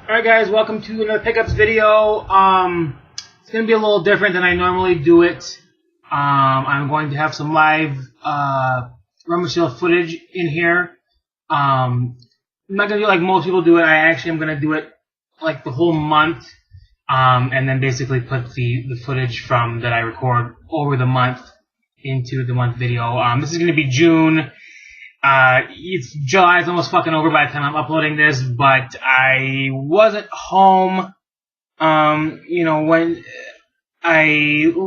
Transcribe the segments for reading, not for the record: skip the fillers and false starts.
Alright guys, welcome to another pickups video. It's going to be a little different than I normally do it. I'm going to have some live Rummage sale footage in here. I'm not going to do it like most people do it. I actually am going to do it like the whole month. And then basically put the footage from that I record over the month into the month video. This is going to be June. It's July, it's almost fucking over by the time I'm uploading this, but I wasn't home, when 4th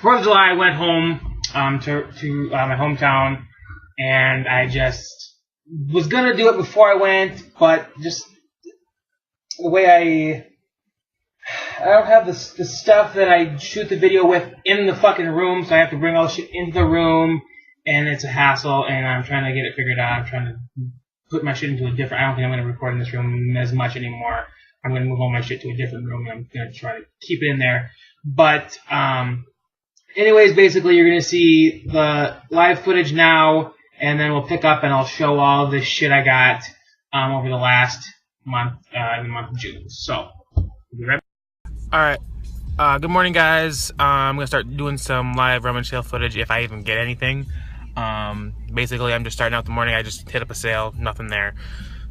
of July I went home, to my hometown, and I just was gonna do it before I went, but just the way I don't have the stuff that I shoot the video with in the fucking room, so I have to bring all the shit into the room. And it's a hassle, and I'm trying to get it figured out. I'm trying to put my shit into a different... I don't think I'm going to record in this room as much anymore. I'm going to move all my shit to a different room, and I'm going to try to keep it in there. But, anyways, basically, you're going to see the live footage now, and then we'll pick up and I'll show all the shit I got over the last month, in the month of June. So, we'll be right back. Alright, good morning, guys. I'm going to start doing some live Rummage sale footage if I even get anything. Basically, I'm just starting out the morning. I just hit up a sale, nothing there.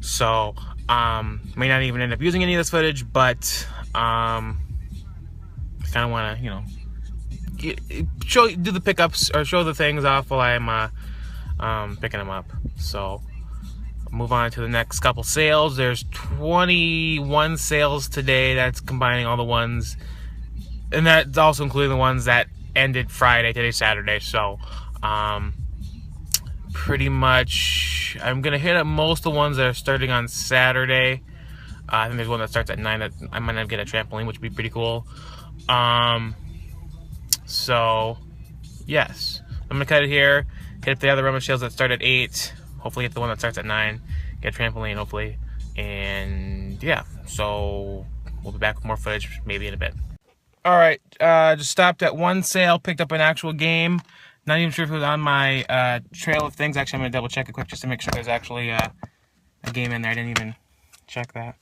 So, may not even end up using any of this footage, but, I kind of want to, do the pickups, or show the things off while I'm, picking them up. So, move on to the next couple sales. There's 21 sales today. That's combining all the ones, and that's also including the ones that ended Friday. Today's Saturday. So, pretty much, I'm going to hit up most of the ones that are starting on Saturday. I think there's one that starts at 9 that I might not get a trampoline, which would be pretty cool. So, yes. I'm going to cut it here, hit up the other Rummage sales that start at 8, hopefully hit the one that starts at 9, get a trampoline, hopefully. And, yeah, so we'll be back with more footage maybe in a bit. Alright, just stopped at one sale, picked up an actual game. Not even sure if it was on my trail of things. Actually, I'm going to double check it quick just to make sure there's actually a game in there. I didn't even check that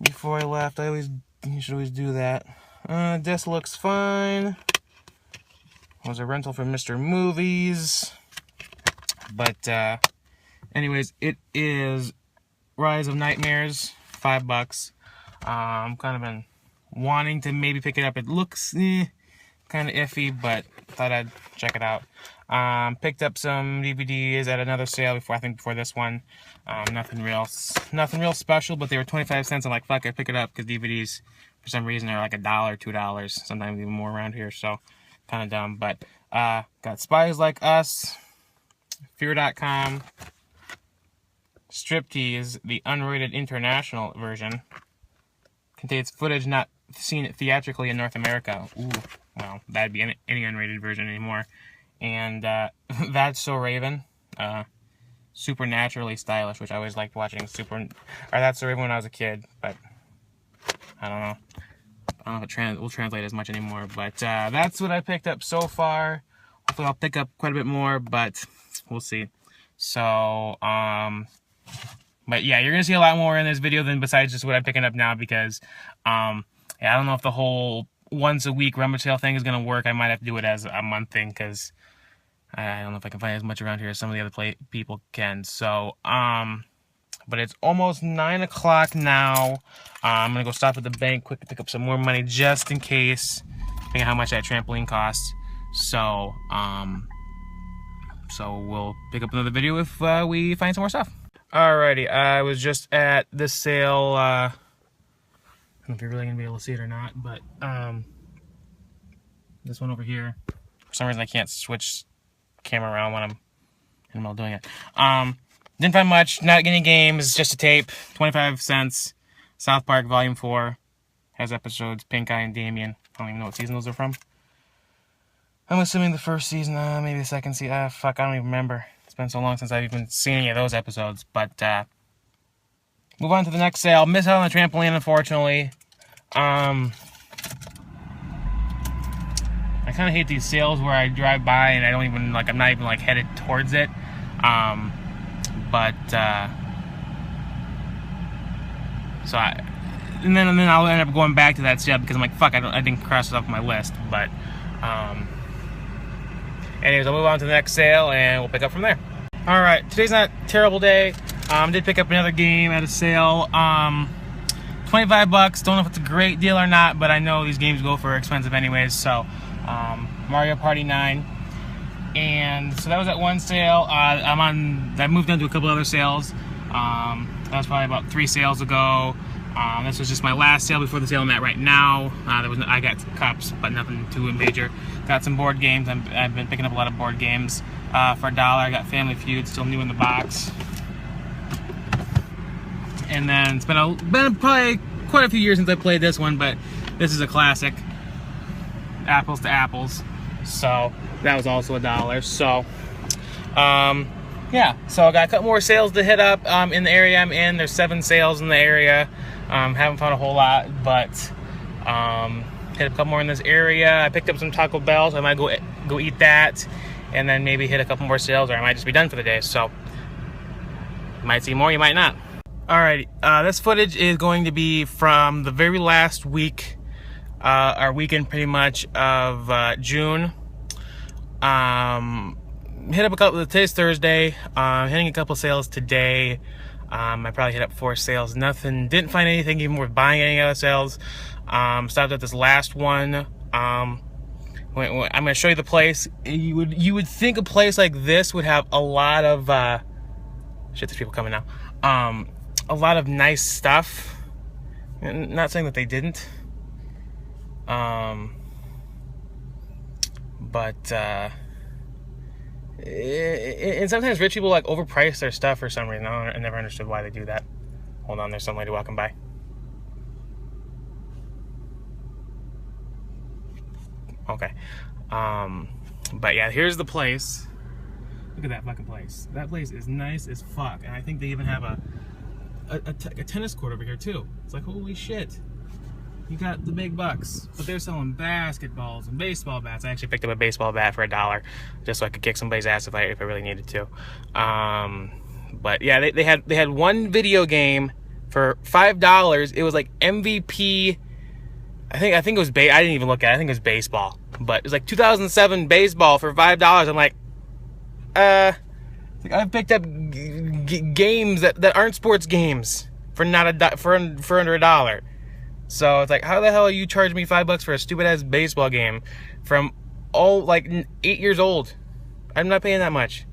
before I left. You should always do that. This looks fine. It was a rental from Mr. Movies. But, anyways, it is Rise of Nightmares, $5. Kind of been wanting to maybe pick it up. It looks kind of iffy, but thought I'd check it out. Picked up some DVDs at another sale before this one. Nothing real special, but they were 25 cents. I'm like, fuck, I pick it up because DVDs for some reason are like $1, $2, sometimes even more around here. So kind of dumb. But got Spies Like Us, Fear.com, Striptease, the unrated international version. Contains footage not seen theatrically in North America. Ooh, well, that'd be any unrated version anymore. And That's So Raven, Supernaturally Stylish, which I always liked watching. That's So Raven when I was a kid, but I don't know. I don't know if it will translate as much anymore. But that's what I picked up so far. Hopefully I'll pick up quite a bit more, but we'll see. So, but yeah, you're going to see a lot more in this video than besides just what I'm picking up now, because, I don't know if the whole once a week Rummage sale thing is going to work. I might have to do it as a month thing, because I don't know if I can find as much around here as some of the other people can. So, but it's almost 9 o'clock now. I'm going to go stop at the bank quick to pick up some more money just in case, depending on how much that trampoline costs. So, so we'll pick up another video if we find some more stuff. Alrighty, I was just at this sale. I don't know if you're really gonna be able to see it or not, but this one over here. For some reason, I can't switch camera around when I'm in the middle of doing it. Didn't find much. Not getting games. Just a tape. 25 cents. South Park Volume 4 has episodes. Pink Eye and Damien. I don't even know what season those are from. I'm assuming the first season, maybe the second season. Fuck, I don't even remember. It's been so long since I've even seen any of those episodes. But, move on to the next sale. Miss out on the trampoline, unfortunately. I kind of hate these sales where I drive by and I don't even, like, I'm not even, like, headed towards it. So and then I'll end up going back to that sale because I'm like, fuck, I didn't cross it off my list. But anyways, I'll move on to the next sale and we'll pick up from there. All right, today's not a terrible day. Did pick up another game at a sale. 25 bucks. Don't know if it's a great deal or not, but I know these games go for expensive anyways. So Mario Party 9. And so that was at one sale. I moved on to a couple other sales. That was probably about 3 sales ago. This was just my last sale before the sale I'm at right now. I got cups, but nothing too major. Got some board games. I've been picking up a lot of board games for $1. I got Family Feud, still new in the box. And then it's been probably quite a few years since I played this one, but this is a classic. Apples to Apples. So that was also $1. So yeah, so I got a couple more sales to hit up in the area I'm in. There's 7 sales in the area. Haven't found a whole lot, but hit up a couple more in this area. I picked up some Taco Bell, so I might go eat that, and then maybe hit a couple more sales, or I might just be done for the day. So you might see more, you might not. Alrighty, this footage is going to be from the very last week, our weekend pretty much of June. Hit up a couple. Today's Thursday. Hitting a couple sales today. I probably hit up 4 sales. Nothing. Didn't find anything even worth buying any other sales. Stopped at this last one. I'm going to show you the place. You would think a place like this would have a lot of shit. There's people coming now. A lot of nice stuff. Not saying that they didn't. But and sometimes rich people like overprice their stuff for some reason. I never understood why they do that. Hold on, there's some lady walking by. Okay. But yeah, here's the place. Look at that fucking place. That place is nice as fuck, and I think they even have a tennis court over here too. It's like, holy shit. You got the big bucks, but they're selling basketballs and baseball bats. I actually picked up a baseball bat for $1 just so I could kick somebody's ass if I really needed to. But yeah, they had one video game for $5. It was like MVP. I think it was I didn't even look at it. I think it was baseball, but it was like 2007 baseball for $5. I'm like, I've picked up games that aren't sports games for not for under $1. So it's like, how the hell are you charging me $5 for a stupid ass baseball game from like 8 years old? I'm not paying that much.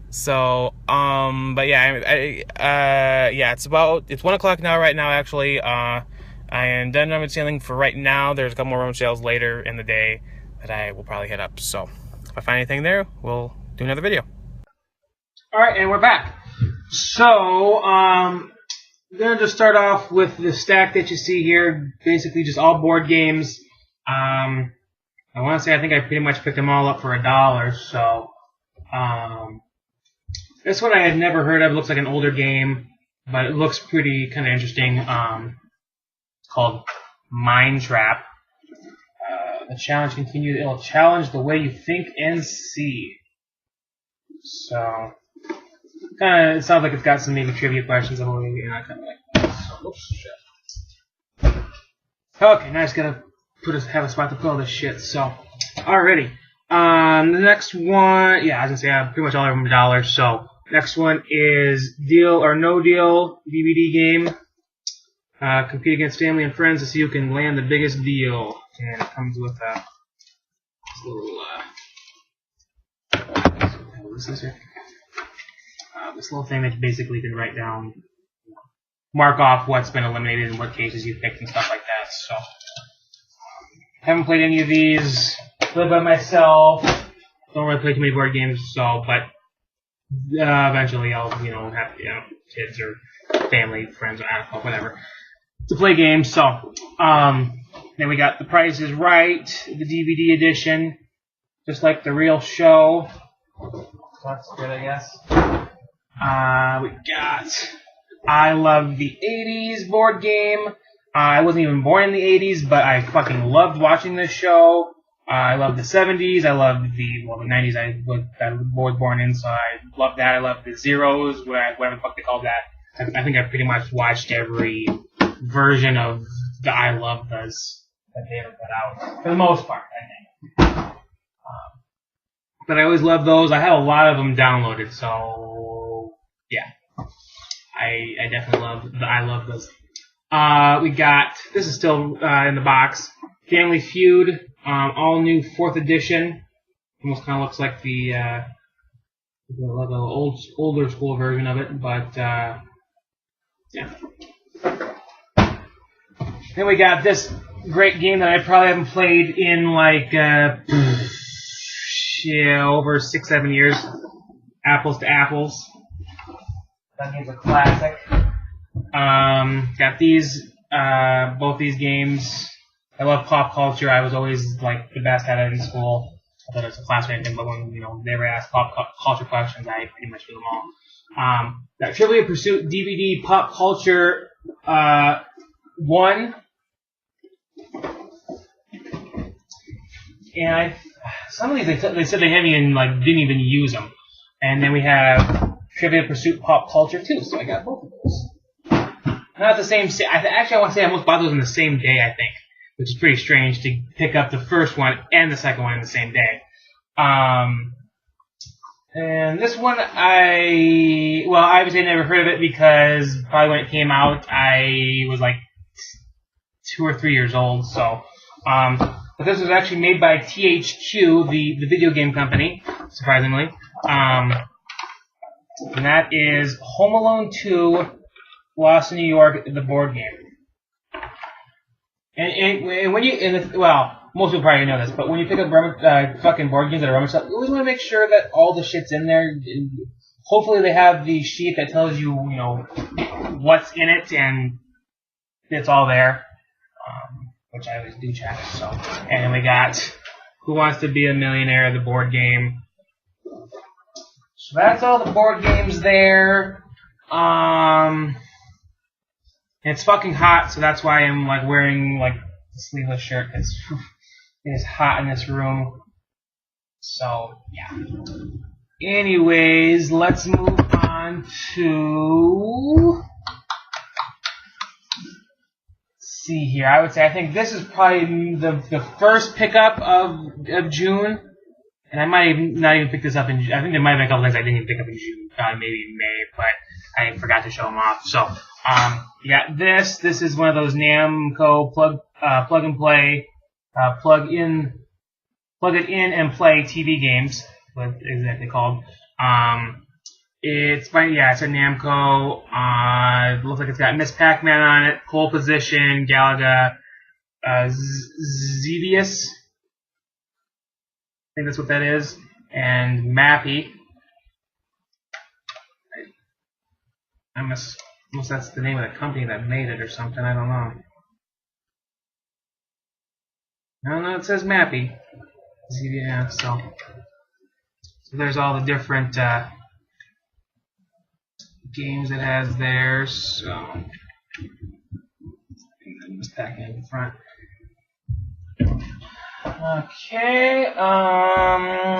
So but yeah, yeah, it's 1 o'clock now right now actually. I am done rummage sailing for right now. There's a couple more rummage sales later in the day that I will probably hit up. So if I find anything there, we'll do another video. All right, and we're back. So I'm gonna just start off with the stack that you see here. Basically, just all board games. I want to say I think I pretty much picked them all up for $1. So this one I had never heard of. It looks like an older game, but it looks pretty kind of interesting. It's called Mind Trap. The challenge continues. It'll challenge the way you think and see. So it sounds like it's got some maybe trivia questions. I'm only kind of like, oops, shit. Okay, now I just gotta have a spot to put all this shit. So, alrighty. The next one, yeah, I was gonna say pretty much all of them $1. So, next one is Deal or No Deal DVD game. Compete against family and friends to see who can land the biggest deal. And it comes with a little, what is here? This little thing that you basically can write down, mark off what's been eliminated and what cases you picked and stuff like that. So, haven't played any of these. Live by myself. Don't really play too many board games. So, but eventually I'll, have kids or family, friends, or I don't know, whatever, to play games. So, then we got The Price is Right, the DVD edition, just like the real show. So that's good, I guess. We got I Love the 80s board game. I wasn't even born in the 80s, but I fucking loved watching this show. I love the 70s. I love the 90s. I was born in, so I love that. I love the Zeros, whatever the fuck they call that. I think I pretty much watched every version of the I Love Those that they ever put out, for the most part, I think. But I always love those. I have a lot of them downloaded, so yeah. I definitely love the I Love Those. We got, this is still in the box, Family Feud, all new 4th edition. Almost kind of looks like the older school version of it, but yeah. Then we got this great game that I probably haven't played in like over 6-7 years. Apples to Apples. That game's a classic. Got these, both these games. I love pop culture. I was always like the best at it in school. I thought it was a class or anything, but when they ever asked pop culture questions, I pretty much knew them all. Got Trivial Pursuit DVD Pop Culture 1. And some of these they said they didn't even use them. And then we have Trivial Pursuit Pop Culture 2, so I got both of those. Not the same. Actually, I want to say I almost bought those on the same day, I think, which is pretty strange to pick up the first one and the second one in the same day. And this one, obviously I never heard of it because probably when it came out, I was like 2 or 3 years old. So, but this was actually made by THQ, the video game company, surprisingly. And that is Home Alone 2, Lost in New York, the board game. And when most people probably know this, but when you pick up fucking board games at a Rummage sale, you always want to make sure that all the shit's in there. Hopefully they have the sheet that tells you, what's in it, and it's all there. Which I always do check. So, and then we got Who Wants to Be a Millionaire, the board game. So that's all the board games there. It's fucking hot, so that's why I'm like wearing like a sleeveless shirt. It is hot in this room. So yeah. Anyways, let's move on to. See here. I would say I think this is probably the first pickup of June, and I might not even pick this up in June. I think there might have been a couple things I didn't even pick up in June, maybe in May, but I forgot to show them off. So you got this. This is one of those Namco plug and play, plug it in and play TV games. What is that called? It's a Namco. It looks like it's got Miss Pac-Man on it, Pole Position, Galaga, Xevious. I think that's what that is, and Mappy. Unless that's the name of the company that made it or something. I don't know. No, it says Mappy. Yeah, so there's all the different games it has there. So this back in front. Okay.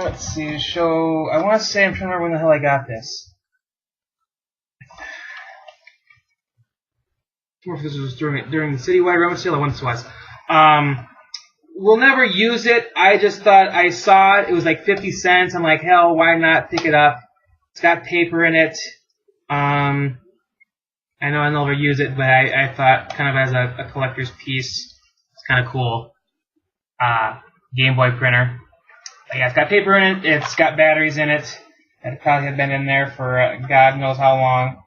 Let's see. I want to say I'm trying to remember when the hell I got this. I don't know if this was during the citywide Rummage sale or when this was. We'll never use it. I just thought I saw it. It was like 50 cents. I'm like, hell, why not pick it up? It's got paper in it. I know I'll never use it, but I thought kind of as a collector's piece, it's kind of cool. Game Boy printer. But yeah, it's got paper in it. It's got batteries in it. It probably had been in there for God knows how long.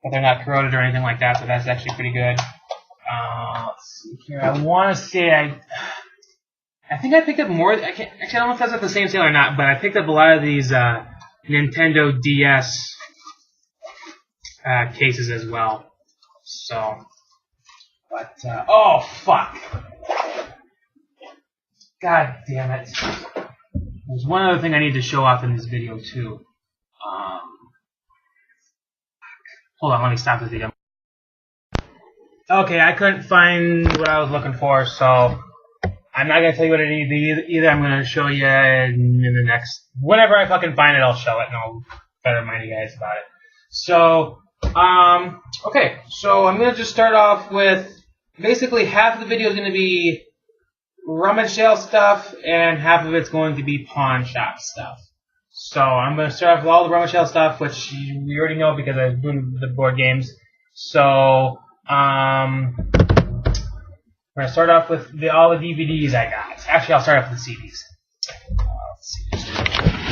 But they're not corroded or anything like that, so that's actually pretty good. Let's see here. I want to say I think I picked up more. Actually, I don't know if that's at the same sale or not, but I picked up a lot of these Nintendo DS cases as well. So, but oh fuck! God damn it! There's one other thing I need to show off in this video too. Hold on, let me stop this video. Okay, I couldn't find what I was looking for, so I'm not gonna tell you what it is either. I'm gonna show you in the next, whenever I fucking find it, I'll show it, and I'll better remind you guys about it. So Okay, so I'm gonna just start off with basically half of the video is gonna be rummage sale stuff, and half of it's going to be pawn shop stuff. So I'm gonna start off with all the rummage sale stuff, which we already know because I've been the board games. So we're gonna start off with all the DVDs I got. Actually, I'll start off with the CDs.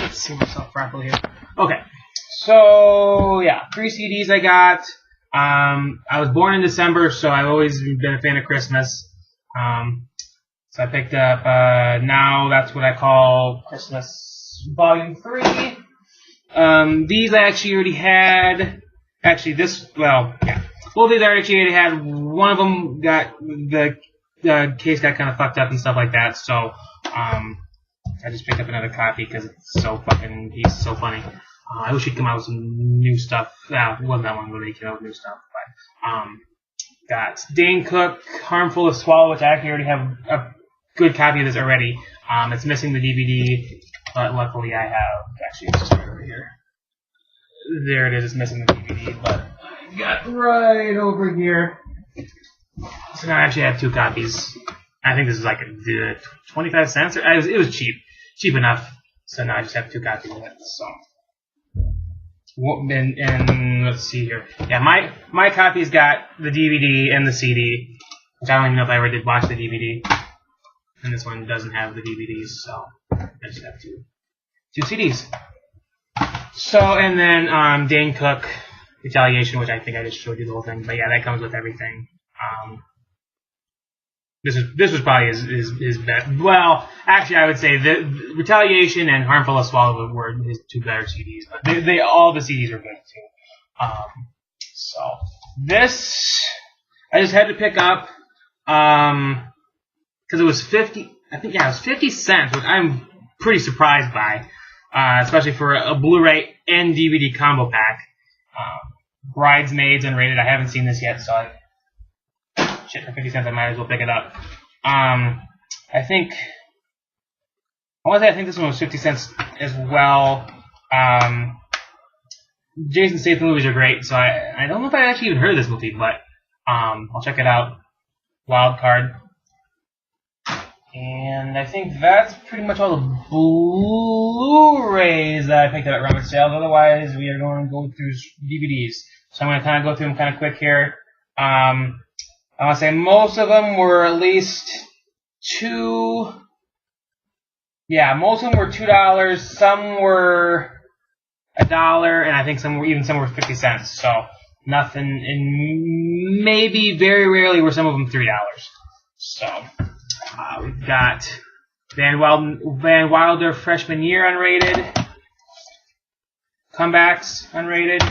Let's see myself properly here. Okay. So, yeah, 3 CDs I got. I was born in December, so I've always been a fan of Christmas. So I picked up, Now That's What I Call Christmas Volume 3. These I actually already had. Actually, these I actually already had. One of them got, the case got kind of fucked up and stuff like that, so, I just picked up another copy because he's so funny. I wish he'd come out with some new stuff. It wasn't that long ago they came out with new stuff. But got Dane Cook, Harmful to Swallow, which I actually already have a good copy of this already. It's missing the DVD, but luckily I have. Actually, it's just right over here. There it is. It's missing the DVD, but I got right over here. So now I actually have 2 copies. I think this is like 25 cents. It was cheap enough. So now I just have 2 copies of it. So. And let's see here. Yeah, my copy's got the DVD and the CD, which I don't even know if I ever did watch the DVD. And this one doesn't have the DVDs, so I just have 2 CDs. So, and then Dane Cook, Retaliation, which I think I just showed you the whole thing. But yeah, that comes with everything. This was probably his best. Well, actually, I would say the Retaliation and Harmful to Swallow were his 2 better CDs, but all the CDs are good too. So this I just had to pick up because it was 50. I think it was 50 cents, which I'm pretty surprised by, especially for a Blu-ray and DVD combo pack. Bridesmaids unrated. I haven't seen this yet, so shit, for 50 cents, I might as well pick it up. I think this one was 50 cents as well. Jason Statham movies are great, so I don't know if I actually even heard of this movie, but I'll check it out. Wild Card. And I think that's pretty much all the Blu-rays that I picked up at Rummage Sales. Otherwise, we are going to go through DVDs. So I'm going to kind of go through them kind of quick here. I want to say most of them were at least $2. Yeah, most of them were $2. Some were $1, and I think some were 50 cents. So nothing, and maybe very rarely were some of them $3. So we've got Van Wilder freshman year unrated, comebacks unrated,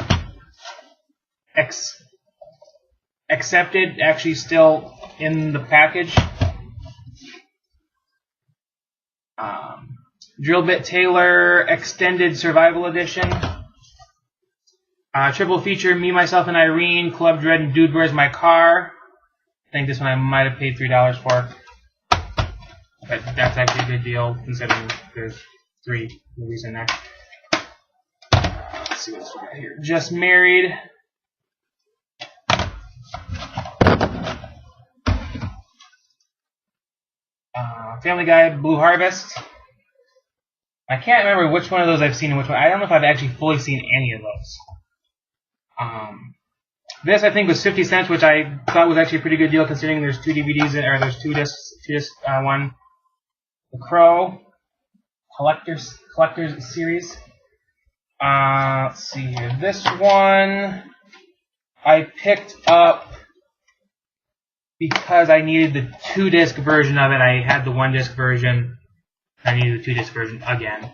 accepted, actually still in the package. Drill Bit Taylor Extended Survival Edition. Triple feature, Me, Myself, and Irene, Club Dread, and Dude, Where's My Car. I think this one I might have paid $3 for. But that's actually a good deal, considering there's 3 movies in there. Let's see what else we got here. Just Married. Family Guy, Blue Harvest. I can't remember which one of those I've seen and which one. I don't know if I've actually fully seen any of those. This I think was 50 cents, which I thought was actually a pretty good deal considering there's 2 DVDs in, or there's 2 discs, one. The Crow, Collector's Series. Let's see here. This one I picked up because I needed the 2-disc version of it. I had the 1-disc version. I needed the 2-disc version again.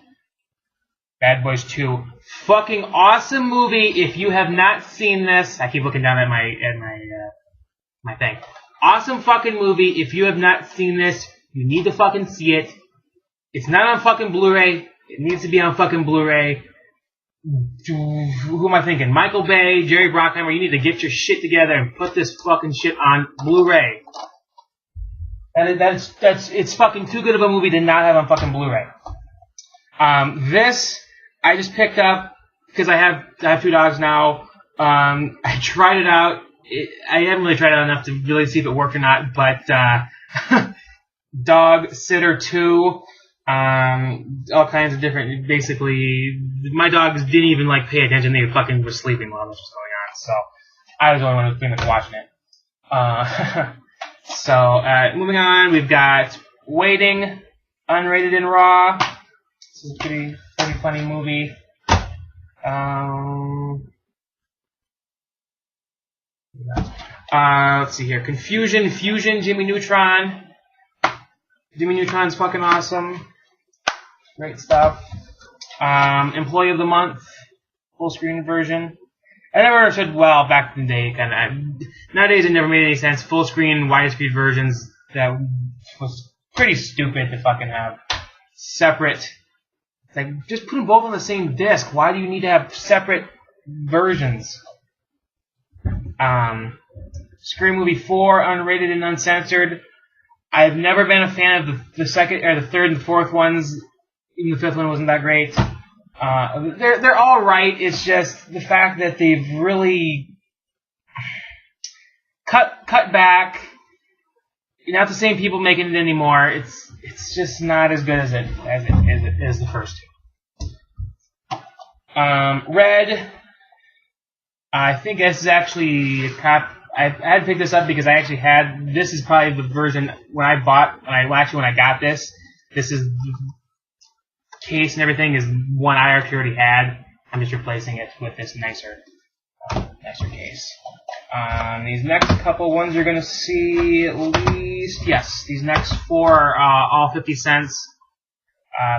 Bad Boys 2. Fucking awesome movie. If you have not seen this, I keep looking down at my thing. Awesome fucking movie. If you have not seen this, you need to fucking see it. It's not on fucking Blu-ray. It needs to be on fucking Blu-ray. Who am I thinking? Michael Bay, Jerry Bruckheimer. You need to get your shit together and put this fucking shit on Blu-ray. It's fucking too good of a movie to not have on fucking Blu-ray. This I just picked up because I have 2 dogs now. I tried it out. I haven't really tried it out enough to really see if it worked or not, but Dog Sitter 2, all kinds of different, basically, my dogs didn't even like pay attention, they fucking were sleeping while this was going on, so I was the only one who was pretty much watching it. So, moving on, we've got Waiting, unrated and raw. This is a pretty funny movie. Let's see here. Confusion, Fusion, Jimmy Neutron. Jimmy Neutron's fucking awesome. Great stuff. Employee of the Month, full screen version. I never understood, well, back in the day, kind of. Nowadays, it never made any sense. Full screen, widescreen versions, that was pretty stupid to fucking have separate. Like, just put them both on the same disc. Why do you need to have separate versions? Scream Movie 4, unrated and uncensored. I've never been a fan of the second or the third and fourth ones. Even the fifth one wasn't that great. They're all right. It's just the fact that they've really cut back. Not the same people making it anymore. It's just not as good as the first two. Red. I think this is actually a cop. I had to pick this up because I actually had. This is probably the version when I got this. This is case and everything is one I actually already had. I'm just replacing it with this nicer case. These next couple ones you're going to see at least, yes, these next four are all 50 cents.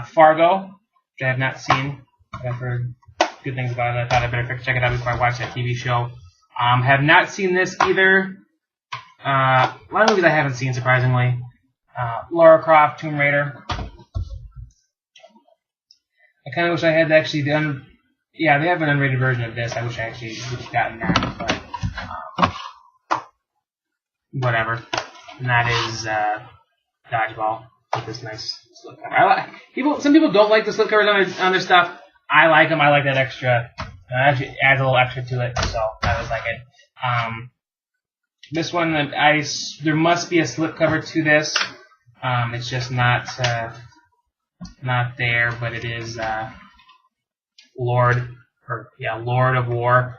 Fargo, which I have not seen. I've heard good things about it. I thought I better check it out before I watch that TV show. Have not seen this either. A lot of movies I haven't seen, surprisingly. Lara Croft, Tomb Raider. I kind of wish I had actually done. Yeah, they have an unrated version of this. I wish I actually would have gotten that, but whatever. And that is Dodgeball with this nice slipcover. Some people don't like the slipcovers on their stuff. I like them. I like that extra. Actually adds a little extra to it, so I always like it. This one, there must be a slipcover to this. It's just not there, but it is Lord of War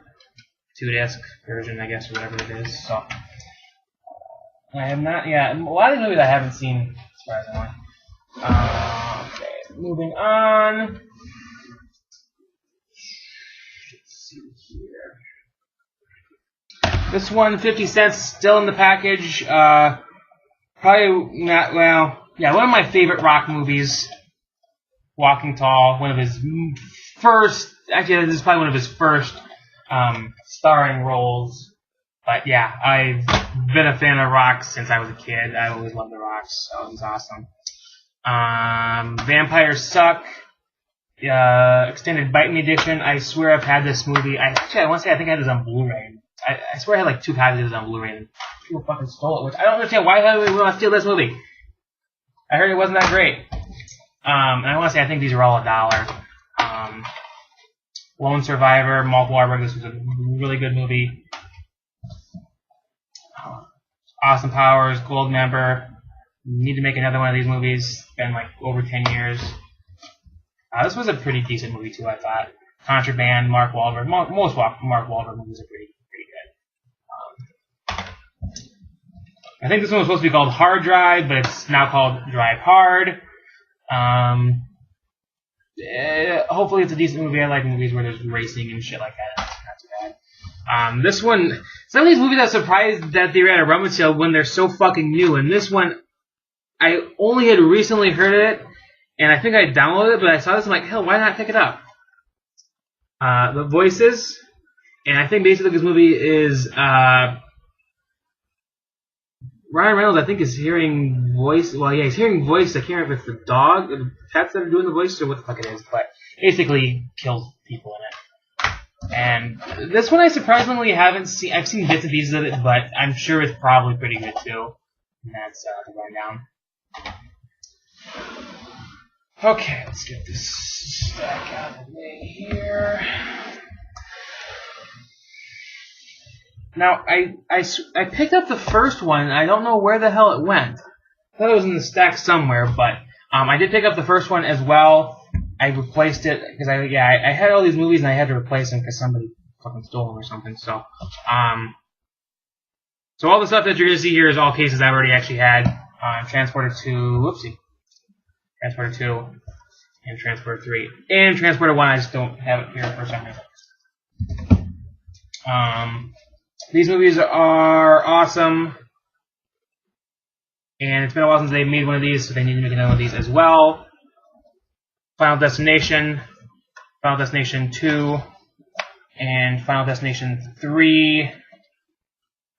2-disc version, I guess, or whatever it is. So I have not. Yeah, a lot of movies I haven't seen, surprisingly. Okay, moving on. This one, 50 cents, still in the package. Probably not, well, yeah, one of my favorite rock movies, Walking Tall. One of his first, actually, this is probably one of his first starring roles. But yeah, I've been a fan of rock since I was a kid. I always loved the Rocks, so it was awesome. Vampires Suck. Extended Bite Me Edition. I swear I've had this movie. I want to say I think I had this on Blu-ray. I swear I had like 2 copies of this on Blu-ray, and people fucking stole it. Which I don't understand. Why would we want to steal this movie? I heard it wasn't that great. And I want to say I think these are all $1. Lone Survivor, Mark Wahlberg. This was a really good movie. Austin Powers, Gold Member. Need to make another one of these movies. It's been like over 10 years. This was a pretty decent movie too, I thought. Contraband, Mark Wahlberg. Most Mark Wahlberg movies are pretty good. I think this one was supposed to be called Hard Drive, but it's now called Drive Hard. Hopefully it's a decent movie. I like movies where there's racing and shit like that. It's not too bad. This one, some of these movies I'm surprised that they were at a rummage sale when they're so fucking new. And this one, I only had recently heard of it. And I think I downloaded it, but I saw this and I'm like, hell, why not pick it up? The Voices. And I think basically this movie is Ryan Reynolds, I think, is hearing voice. Well, yeah, he's hearing voice. I can't remember if it's the dog, the pets that are doing the voice, or what the fuck it is. But basically kills people in it. And this one I surprisingly haven't seen. I've seen bits and pieces of it, but I'm sure it's probably pretty good too. And that's the rundown. Okay, let's get this stack out of the way here. Now, I picked up the first one, and I don't know where the hell it went. I thought it was in the stack somewhere, but I did pick up the first one as well. I replaced it because I had all these movies and I had to replace them because somebody fucking stole them or something. So so all the stuff that you're gonna see here is all cases I've already actually had. Transporter 2, Transporter 2, and Transporter 3, and Transporter 1. I just don't have it here for some reason. These movies are awesome. And it's been a while since they've made one of these, so they need to make another one of these as well. Final Destination 2, and Final Destination 3.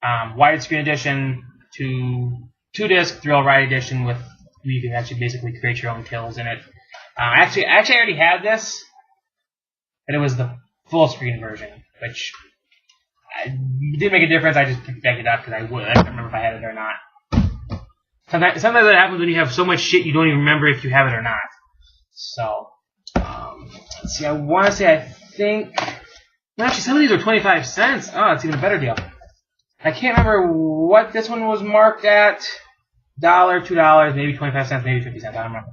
Widescreen edition, two-disc Thrill Ride edition with where you can actually basically create your own kills in it. Actually, I already had this, but it was the full-screen version, which didn't make a difference. I just picked it up because I don't remember if I had it or not. Sometimes that happens when you have so much shit you don't even remember if you have it or not. So, let's see, I want to say, I think... Well, actually, some of these are 25 cents. Oh, it's even a better deal. I can't remember what this one was marked at. $1, $2, maybe 25 cents, maybe 50 cents. I don't remember.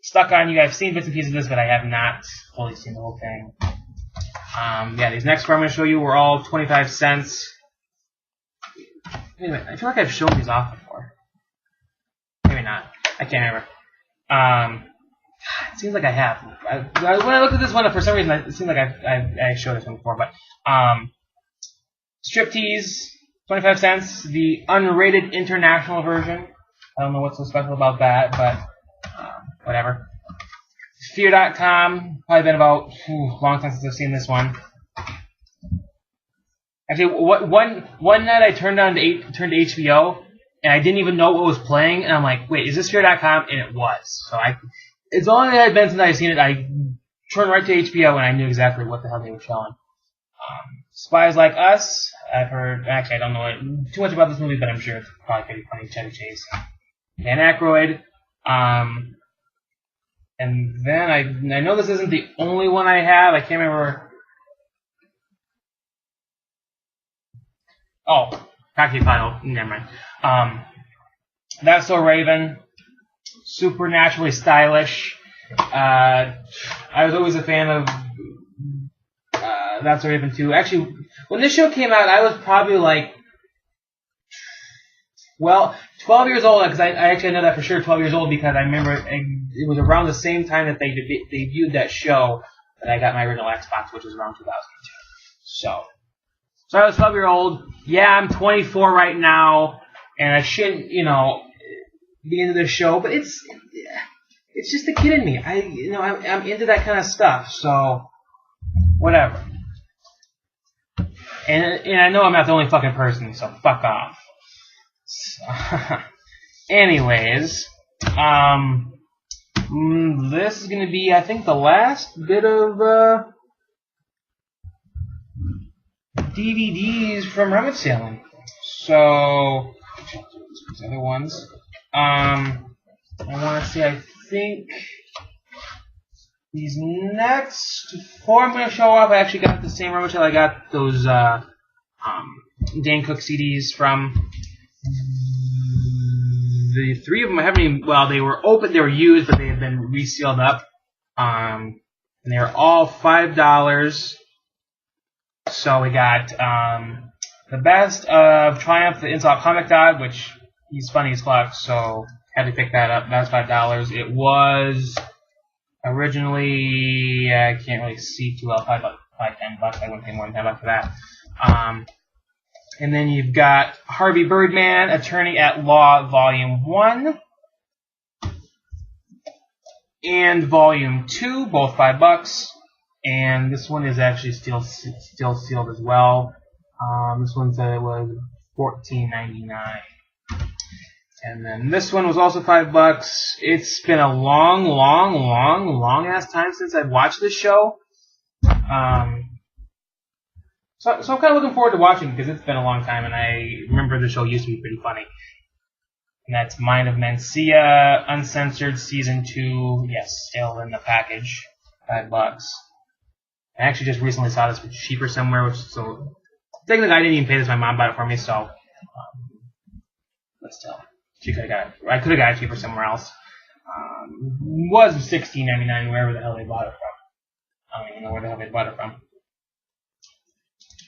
Stuck on you. I've seen bits and pieces of this, but I have not fully seen the whole thing. Yeah, these next four I'm going to show you were all 25 cents. Wait a minute, I feel like I've shown these off before. Maybe not. I can't remember. It seems like I have. When I looked at this one, for some reason, it seemed like I showed this one before. But Striptease, 25 cents. The unrated international version. I don't know what's so special about that, but whatever. Fear.com. Probably been about a long time since I've seen this one. Actually, one night I turned to HBO, and I didn't even know what was playing, and I'm like, wait, is this Fear.com? And it was. So it's only that I'd been since I'd seen it. I turned right to HBO, and I knew exactly what the hell they were showing. Spies Like Us. I've heard, actually, I don't know too much about this movie, but I'm sure it's probably pretty funny. Chevy Chase. Dan Aykroyd. And then I know this isn't the only one I have. I can't remember. Oh, Cocky Final. Never mind. That's So Raven. Supernaturally stylish. I was always a fan of That's So Raven 2. Actually, when this show came out, I was probably like, 12 years old, because I actually know that for sure, 12 years old, because I remember it was around the same time that they debuted that show that I got my original Xbox, which was around 2002. So I was 12-year-old. Yeah, I'm 24 right now, and I shouldn't, be into this show, but it's just the kid in me. I'm into that kind of stuff, so whatever. And I know I'm not the only fucking person, so fuck off. Anyways, this is going to be, I think, the last bit of DVDs from Rummage Sailing. So, these other ones. I want to say, I think these next four I'm going to show off. I actually got the same Rummage Sale I got those Dan Cook CDs from. The three of them haven't even, they were open, they were used, but they had been resealed up. And they're all $5. So we got the best of Triumph, the Insolent Comic Dog, which he's funny as fuck, so had to pick that up. That's $5. It was originally, I can't really see too well, probably $10. I wouldn't pay more than $10 for that. And then you've got Harvey Birdman, Attorney at Law, Volume 1. And Volume 2, both $5. And this one is actually still sealed as well. This one said it was $14.99. And then this one was also $5. It's been a long ass time since I've watched this show. So I'm kind of looking forward to watching because it's been a long time, and I remember the show used to be pretty funny. And that's Mind of Mencia, Uncensored, Season 2. Yes, still in the package. $5. I actually just recently saw this for cheaper somewhere, which so technically I didn't even pay this. My mom bought it for me, so but still, she could have got it. I could have got it cheaper somewhere else. Was $16.99 wherever the hell they bought it from. I don't even know where the hell they bought it from.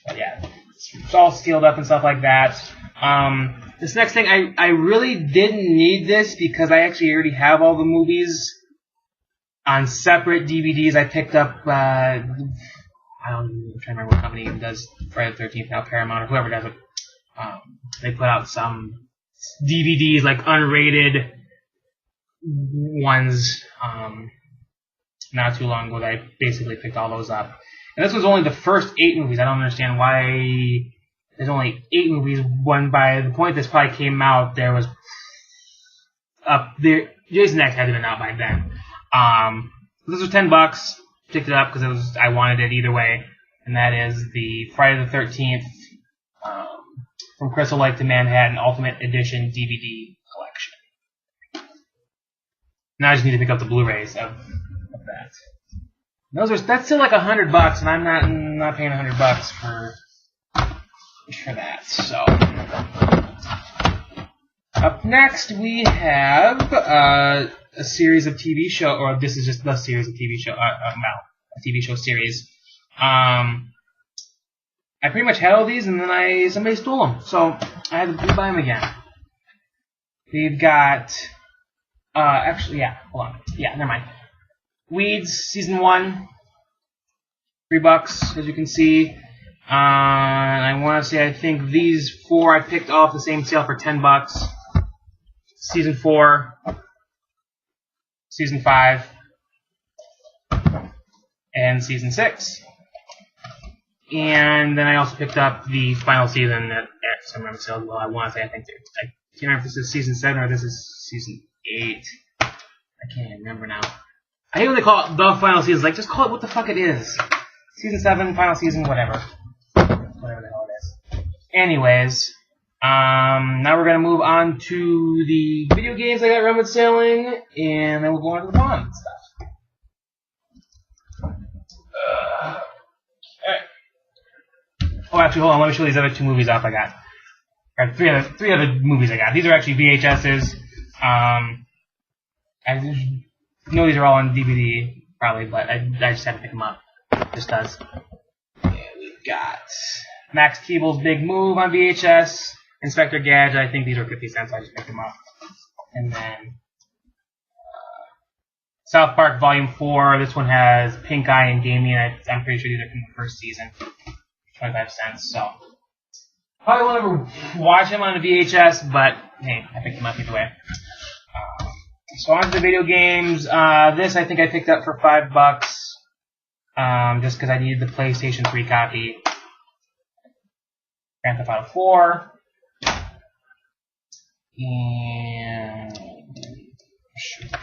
But yeah, it's all sealed up and stuff like that. This next thing, I really didn't need this because I actually already have all the movies on separate DVDs. I picked up, I'm trying to remember what company even does Friday the 13th now, Paramount or whoever does it. They put out some DVDs, like unrated ones, not too long ago that I basically picked all those up. And this was only the first 8 movies. I don't understand why there's only 8 movies. When by the point this probably came out, there was up there. Jason X had been out by then. This was $10. Picked it up because I wanted it either way, and that is the Friday the 13th from Crystal Lake to Manhattan Ultimate Edition DVD collection. Now I just need to pick up the Blu-rays of that. That's still like $100, and I'm not paying $100 for that. So up next we have a series of TV show, or this is just the series of TV show, a TV show series. I pretty much had all these, and then somebody stole them, so I had to buy them again. We've got, actually, yeah, hold on, yeah, never mind. Weeds season 1, $3, as you can see. I want to say I think these 4 I picked off the same sale for $10. Season 4. Season 5, and Season 6. And then I also picked up the final season at some random sale. Well, I want to say I can't remember if this is Season 7 or this is Season 8. I can't even remember now. I hate when they call it the final season. Like, just call it what the fuck it is. Season 7, final season, whatever. Whatever the hell it is. Anyways, now we're going to move on to the video games I got Rummage selling, and then we'll go on to the bond stuff. Alright. Oh, actually, hold on. Let me show these other 2 movies off I got. Or 3 other movies I got. These are actually VHSs. I know these are all on DVD, probably, but I just had to pick them up. Just does. And we've got Max Keeble's Big Move on VHS. Inspector Gadget, I think these are 50 cents, I just picked them up. And then South Park Volume 4, this one has Pink Eye and Damien. I'm pretty sure these are from the first season. 25 cents, so. Probably won't ever watch them on a VHS, but hey, I picked them up either way. So on to the video games. This I think I picked up for $5, just because I needed the PlayStation 3 copy. Grand Theft Auto 4. And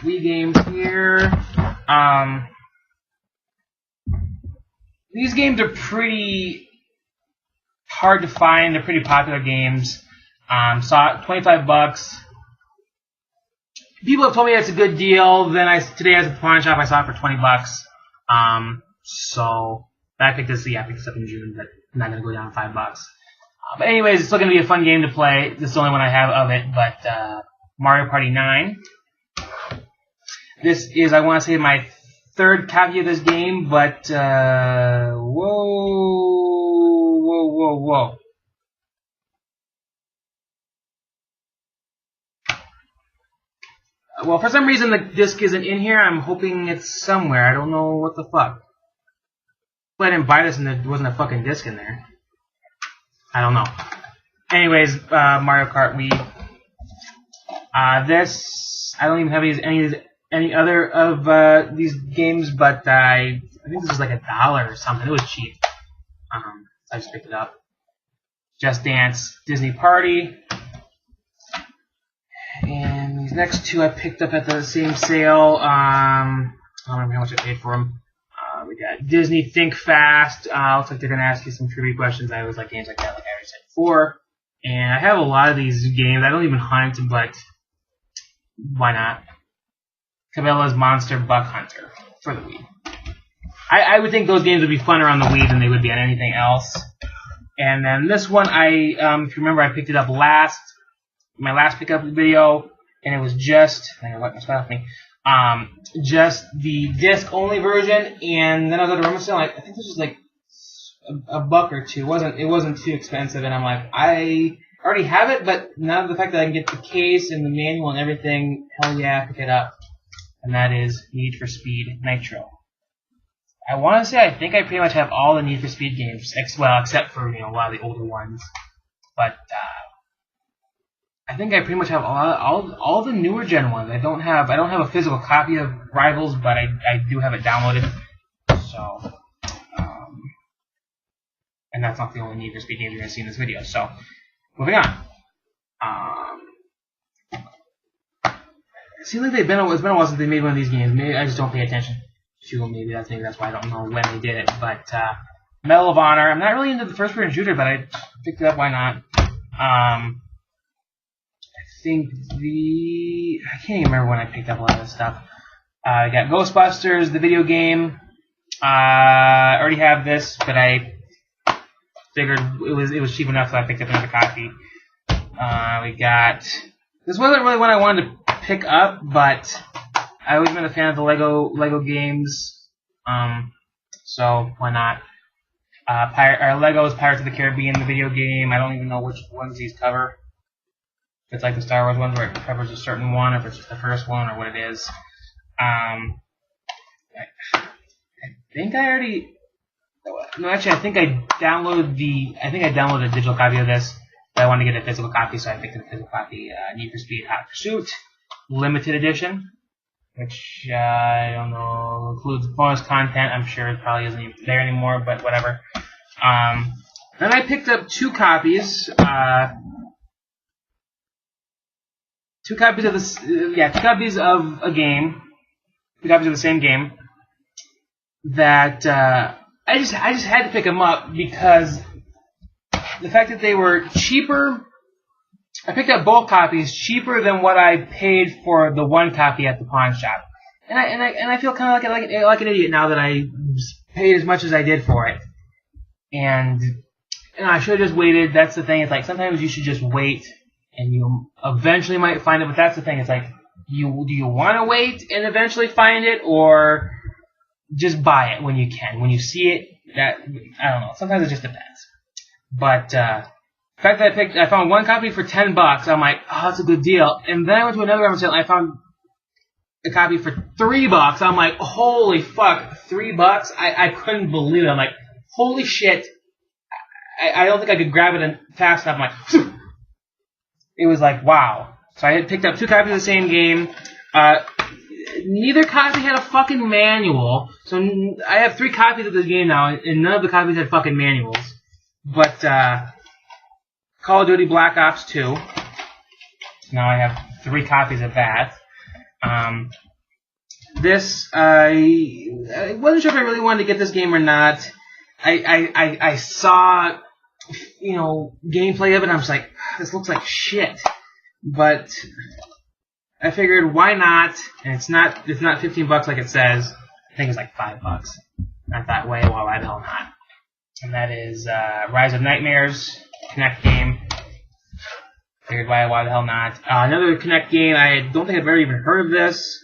Wii games here. These games are pretty hard to find. They're pretty popular games. Saw it, $25. People have told me that's a good deal. Then today at the pawn shop I saw it for $20. So I picked this. Yeah, I picked this up in June, but I'm not gonna go down to $5. But anyways, it's still going to be a fun game to play. This is the only one I have of it, but Mario Party 9. This is, I want to say, my 3rd copy of this game, but whoa. Well, for some reason the disc isn't in here. I'm hoping it's somewhere. I don't know what the fuck. But I didn't buy this and there wasn't a fucking disc in there. I don't know. Anyways, Mario Kart Wii. This, I don't even have any other of these games, but I think this was like $1 or something. It was cheap. I just picked it up. Just Dance, Disney Party. And these next 2 I picked up at the same sale. I don't remember how much I paid for them. We got Disney Think Fast. Looks like they're going to ask you some trivia questions. I always like games like that, like I already said before. And I have a lot of these games. I don't even hunt, but why not? Cabela's Monster Buck Hunter for the Wii. I would think those games would be funner on the Wii than they would be on anything else. And then this one, if you remember, I picked it up my last pickup video, and it was just, I wipe my spot off me, just the disc only version. And then I was at a Rummage sale, I think this was like a buck or two. It wasn't too expensive, and I'm like, I already have it, but now the fact that I can get the case and the manual and everything, hell yeah, pick it up. And that is Need for Speed Nitro. I want to say I think I pretty much have all the Need for Speed games, except for a lot of the older ones. But I think I pretty much have all the newer gen ones. I don't have a physical copy of Rivals, but I do have it downloaded. So, and that's not the only Need for Speed games you're gonna see in this video. So, moving on. It seems like it's been a while since they made one of these games. Maybe I just don't pay attention to them. Maybe that's why I don't know when they did it. But Medal of Honor. I'm not really into the first-person shooter, but I picked it up. Why not? I think I can't even remember when I picked up a lot of this stuff. I got Ghostbusters, the video game. I already have this, but I figured it was cheap enough, so I picked up another copy. We got, this wasn't really one I wanted to pick up, but I always been a fan of the Lego games, so why not? Lego's Pirates of the Caribbean, the video game. I don't even know which ones these cover. If it's like the Star Wars ones where it covers a certain one, if it's just the first one, or what it is. I think I already. No, actually, I think I downloaded a digital copy of this, but I wanted to get a physical copy, so I picked up a physical copy. Need for Speed Hot Pursuit, limited edition, which I don't know, includes bonus content. I'm sure it probably isn't even there anymore, but whatever. Then I picked up two copies. Two copies of this. Two copies of a game. Two copies of the same game. That I just had to pick them up because the fact that they were cheaper. I picked up both copies cheaper than what I paid for the one copy at the pawn shop, and I feel kind of like an idiot now that I paid as much as I did for it, and I should have just waited. That's the thing. It's like sometimes you should just wait, and you eventually might find it. But that's the thing. It's like do you want to wait and eventually find it, or just buy it when you can, when you see it? That I don't know. Sometimes it just depends. But the fact that I found one copy for $10, I'm like, oh, that's a good deal. And then I went to another Rummage sale and I found a copy for $3. I'm like, holy fuck, $3? I couldn't believe it. I'm like, holy shit. I don't think I could grab it fast enough. I'm like, phew. It was like, wow. So I had picked up two copies of the same game. Neither copy had a fucking manual. So I have 3 copies of this game now, and none of the copies had fucking manuals. But Call of Duty Black Ops 2. Now I have 3 copies of that. This, I wasn't sure if I really wanted to get this game or not. I saw, gameplay of it, and I was like, this looks like shit. But I figured, why not? And it's not $15 like it says. I think it's like $5. Not that way. Well, why the hell not? And that is Rise of Nightmares, Kinect game. Figured, why the hell not? Another Kinect game. I don't think I've ever even heard of this.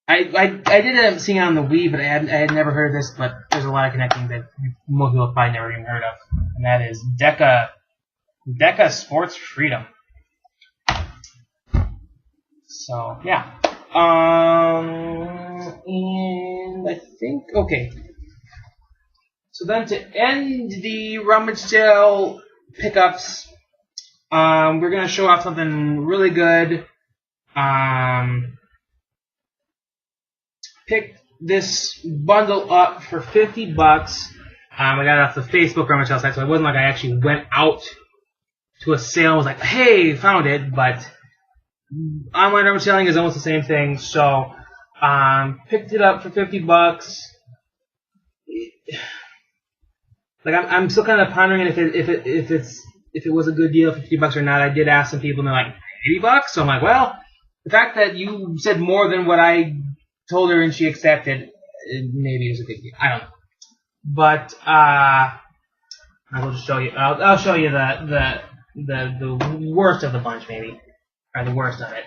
I did end up seeing it on the Wii, but I had never heard of this. But there's a lot of Kinect games that most people have probably never even heard of, and that is Deca Sports Freedom. So yeah, and I think okay. So then to end the Rummage sale pickups, we're gonna show off something really good. Picked this bundle up for $50. I got it off the Facebook Rummage sale site, so it wasn't like I actually went out to a sale and was like, hey, found it, but online Rummage selling is almost the same thing. So picked it up for $50. Like I'm still kind of pondering if it was a good deal, $50 or not. I did ask some people, and they're like $80. So I'm like, well, the fact that you said more than what I told her and she accepted, maybe it was a big deal. I don't know. But I'll just show you. I'll show you the worst of the bunch, maybe, or the worst of it.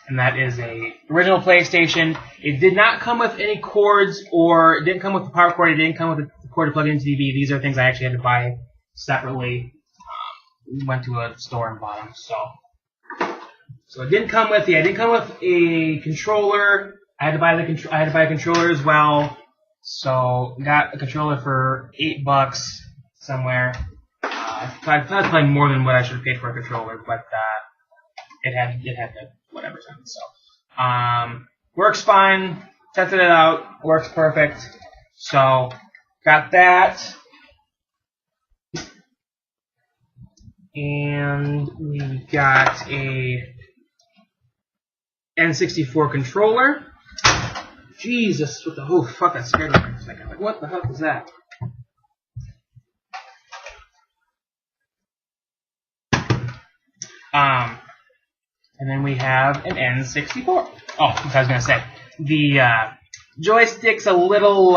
And that is a original PlayStation. It did not come with any cords, or it didn't come with the power cord. It didn't come with the cord to plug into the TV. These are things I actually had to buy separately. Went to a store and bought them. So it didn't come with I didn't come with a controller. I had to buy a controller as well. So got a controller for $8 somewhere. That's probably more than what I should have paid for a controller, but it had the whatever something. So works fine. Tested it out. Works perfect. So got that. And we got a N64 controller. Jesus, what the fuck, that scared me for a second. Like, what the hell is that? And then we have an N64. Oh, I was gonna say the joystick's a little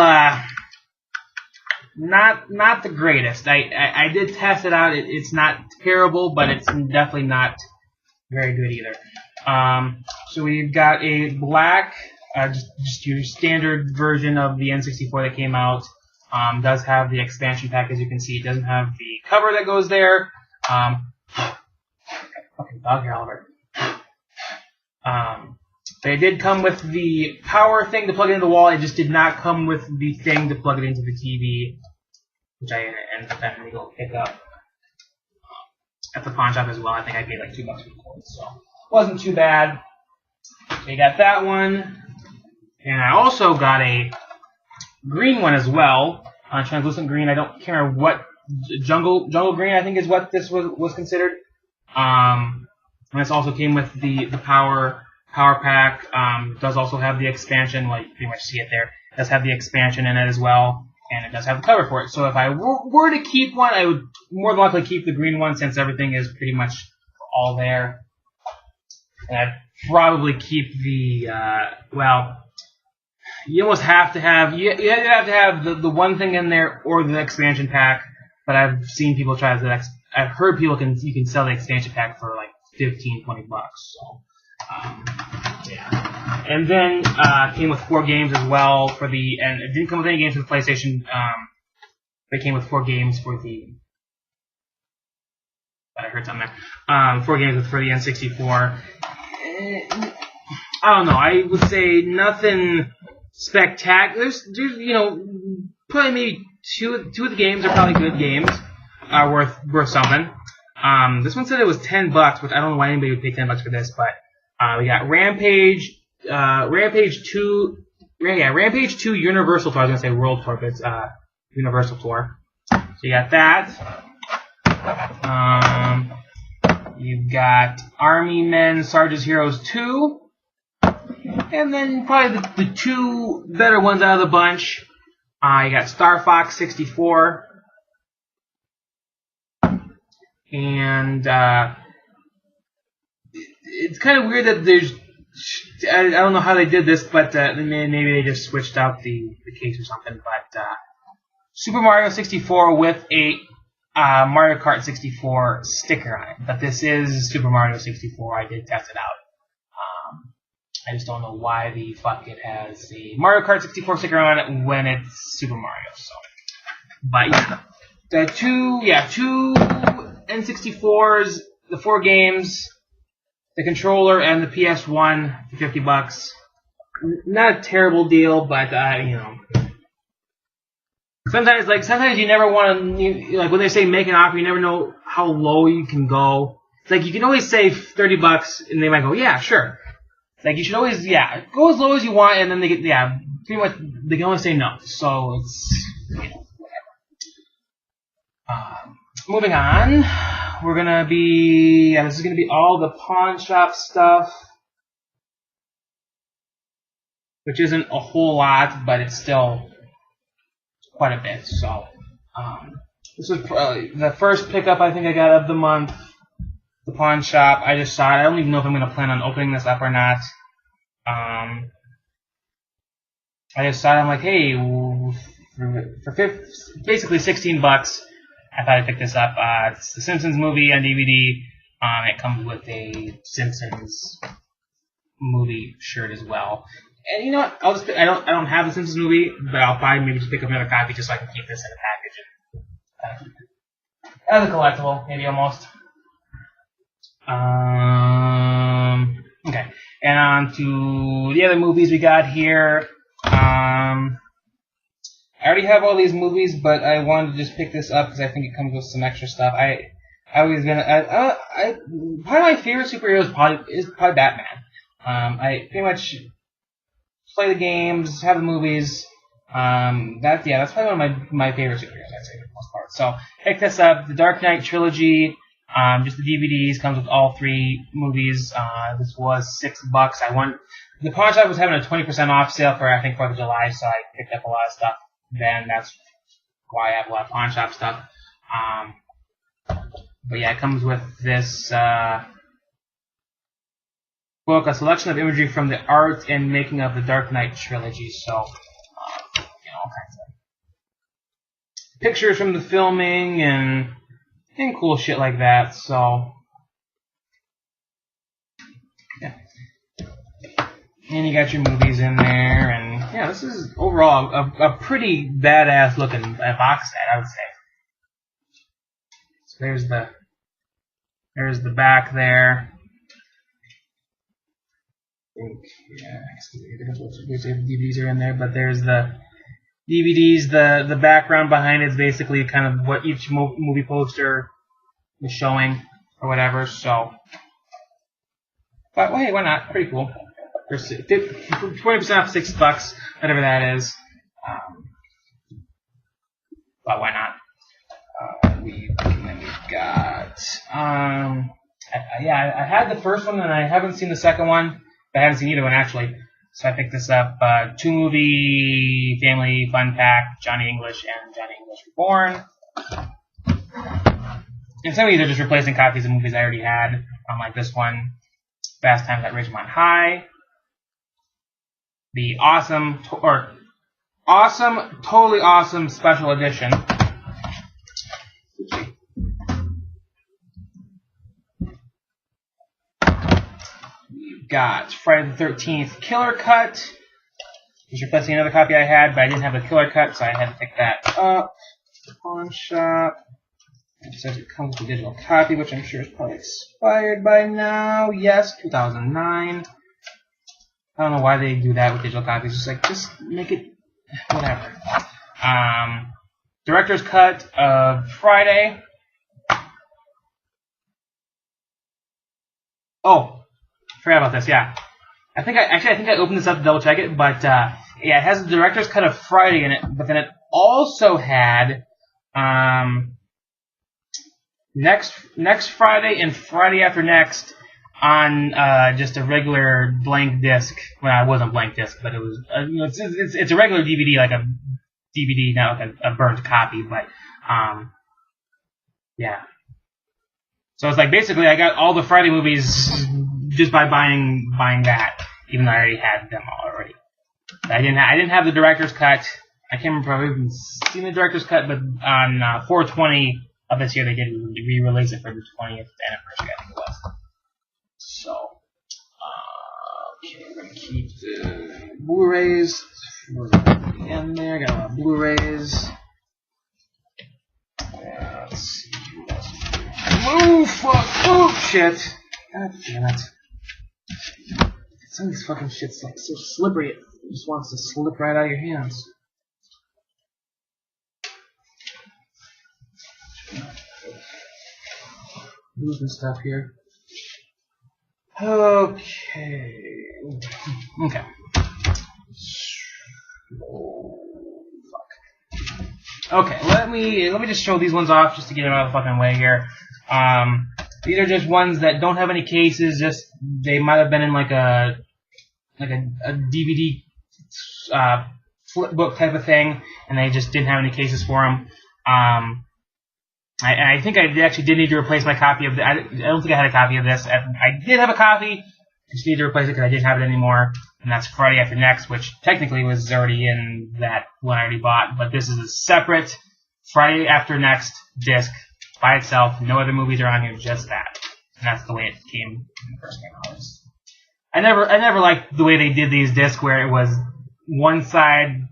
not the greatest. I did test it out. It's not terrible, but it's definitely not very good either. So we've got a black, just your standard version of the N64 that came out. Does have the expansion pack, as you can see. It doesn't have the cover that goes there. Fucking dog here, Oliver. But it did come with the power thing to plug it into the wall. It just did not come with the thing to plug it into the TV, which I ended up having to go pick up at the pawn shop as well. I think I paid like $2 for the cord, so it wasn't too bad. So you got that one, and I also got a green one as well, translucent green. Can't remember what jungle green I think is what this was considered. And this also came with the power pack. Does also have the expansion. Well, you pretty much see it there. It does have the expansion in it as well, and it does have the cover for it. So if I were to keep one, I would more than likely keep the green one, since everything is pretty much all there. And I'd probably keep the well, you almost have to have you have to have the one thing in there or the expansion pack. But I've seen people try the I've heard you can sell the expansion pack for like $15-20. So yeah. And then came with 4 games as well and it didn't come with any games for the PlayStation. They came with 4 games for the. I heard something there. 4 games for the N64. I don't know. I would say nothing spectacular. There's probably maybe two of the games are probably good games. Worth something. This one said it was $10, which I don't know why anybody would pay $10 for this, but we got Rampage 2 Universal Tour. I was gonna say World Tour, but it's Universal Tour. So you got that. You've got Army Men Sarge's Heroes 2, and then probably the 2 better ones out of the bunch. You got Star Fox 64. And it's kind of weird that there's. I don't know how they did this, but maybe they just switched out the case or something. But Super Mario 64 with a Mario Kart 64 sticker on it. But this is Super Mario 64. I did test it out. I just don't know why the fuck it has the Mario Kart 64 sticker on it when it's Super Mario. So, but yeah, the two N64s, the 4 games, the controller, and the PS1 for $50. Not a terrible deal, but sometimes you never want to, like when they say make an offer, you never know how low you can go. It's like you can always say $30, and they might go, yeah, sure. It's like you should always, go as low as you want, and then they get, pretty much they can only say no. So it's whatever. Moving on, we're gonna be, this is gonna be all the pawn shop stuff, which isn't a whole lot, but it's still quite a bit. So, this was probably the first pickup I think I got of the month, the pawn shop. I just saw it. I don't even know if I'm gonna plan on opening this up or not. I just saw it. I'm like, hey, for basically $16. I thought I'd pick this up. It's the Simpsons movie on DVD. It comes with a Simpsons movie shirt as well. And you know what? I don't have the Simpsons movie, but I'll probably maybe just pick up another copy just so I can keep this in a package and as a collectible, maybe almost. Okay, and on to the other movies we got here. I already have all these movies, but I wanted to just pick this up because I think it comes with some extra stuff. Part of my favorite superhero is probably Batman. I pretty much play the games, have the movies. That's probably one of my favorite superheroes, I'd say, for the most part. So pick this up, the Dark Knight trilogy. Just the DVDs, comes with all 3 movies. This was $6. The pawn shop was having a 20% off sale for I think 4th of July, so I picked up a lot of stuff. Then that's why I have a lot of pawn shop stuff. But yeah, it comes with this book, a selection of imagery from the art and making of the Dark Knight trilogy. So, all kinds of pictures from the filming and cool shit like that. So, yeah. And you got your movies in there, and yeah, this is overall a pretty badass looking box set, I would say. So there's the back there. I think, yeah, DVDs are in there, but there's the DVDs. The background behind it is basically kind of what each movie poster is showing or whatever. So, but hey, why not? Pretty cool. There's 20% off $6, whatever that is. But why not? We've got. I had the first one and I haven't seen the second one. I haven't seen either one actually. So I picked this up. 2-movie family fun pack: Johnny English and Johnny English Reborn. And some of these are just replacing copies of movies I already had. Like this one, Fast Times at Ridgemont High. The totally awesome special edition. We've got Friday the 13th Killer Cut. Just replacing another copy I had, but I didn't have the Killer Cut, so I had to pick that up. Pawn shop. It says it comes with a digital copy, which I'm sure is probably expired by now. Yes, 2009. I don't know why they do that with digital copies. Just make it whatever. Director's cut of Friday. Oh, forgot about this. Yeah, I think I opened this up to double check it, but yeah, it has the director's cut of Friday in it. But then it also had next Friday and Friday after next on just a regular blank disc. Well, it wasn't blank disc, but it was it's a regular DVD, like a DVD, not like a burnt copy, but yeah. So it's like basically I got all the Friday movies just by buying that, even though I already had them already. I didn't have the director's cut. I can't remember if I've even seen the director's cut, but on 4/20 of this year they did re-release it for the 20th anniversary, I think it was. So, okay, we're gonna keep the Blu-rays. In there, got a lot of Blu-rays. Let's see what else. Oh fuck! Oh shit! God damn it! Some of these fucking shit's like so slippery. It just wants to slip right out of your hands. Moving stuff here. Okay. Okay. Oh, fuck. Okay, let me just show these ones off just to get them out of the fucking way here. These are just ones that don't have any cases. Just they might have been in like a DVD flip book type of thing, and they just didn't have any cases for them. I think I actually did need to replace my copy of I don't think I had a copy of this. I did have a copy. I just need to replace it because I didn't have it anymore. and that's Friday After Next, which technically was already in that one I already bought, but this is a separate Friday After Next disc by itself. No other movies are on here, just that. And that's the way it came when it first came out. I never liked the way they did these discs where it was one side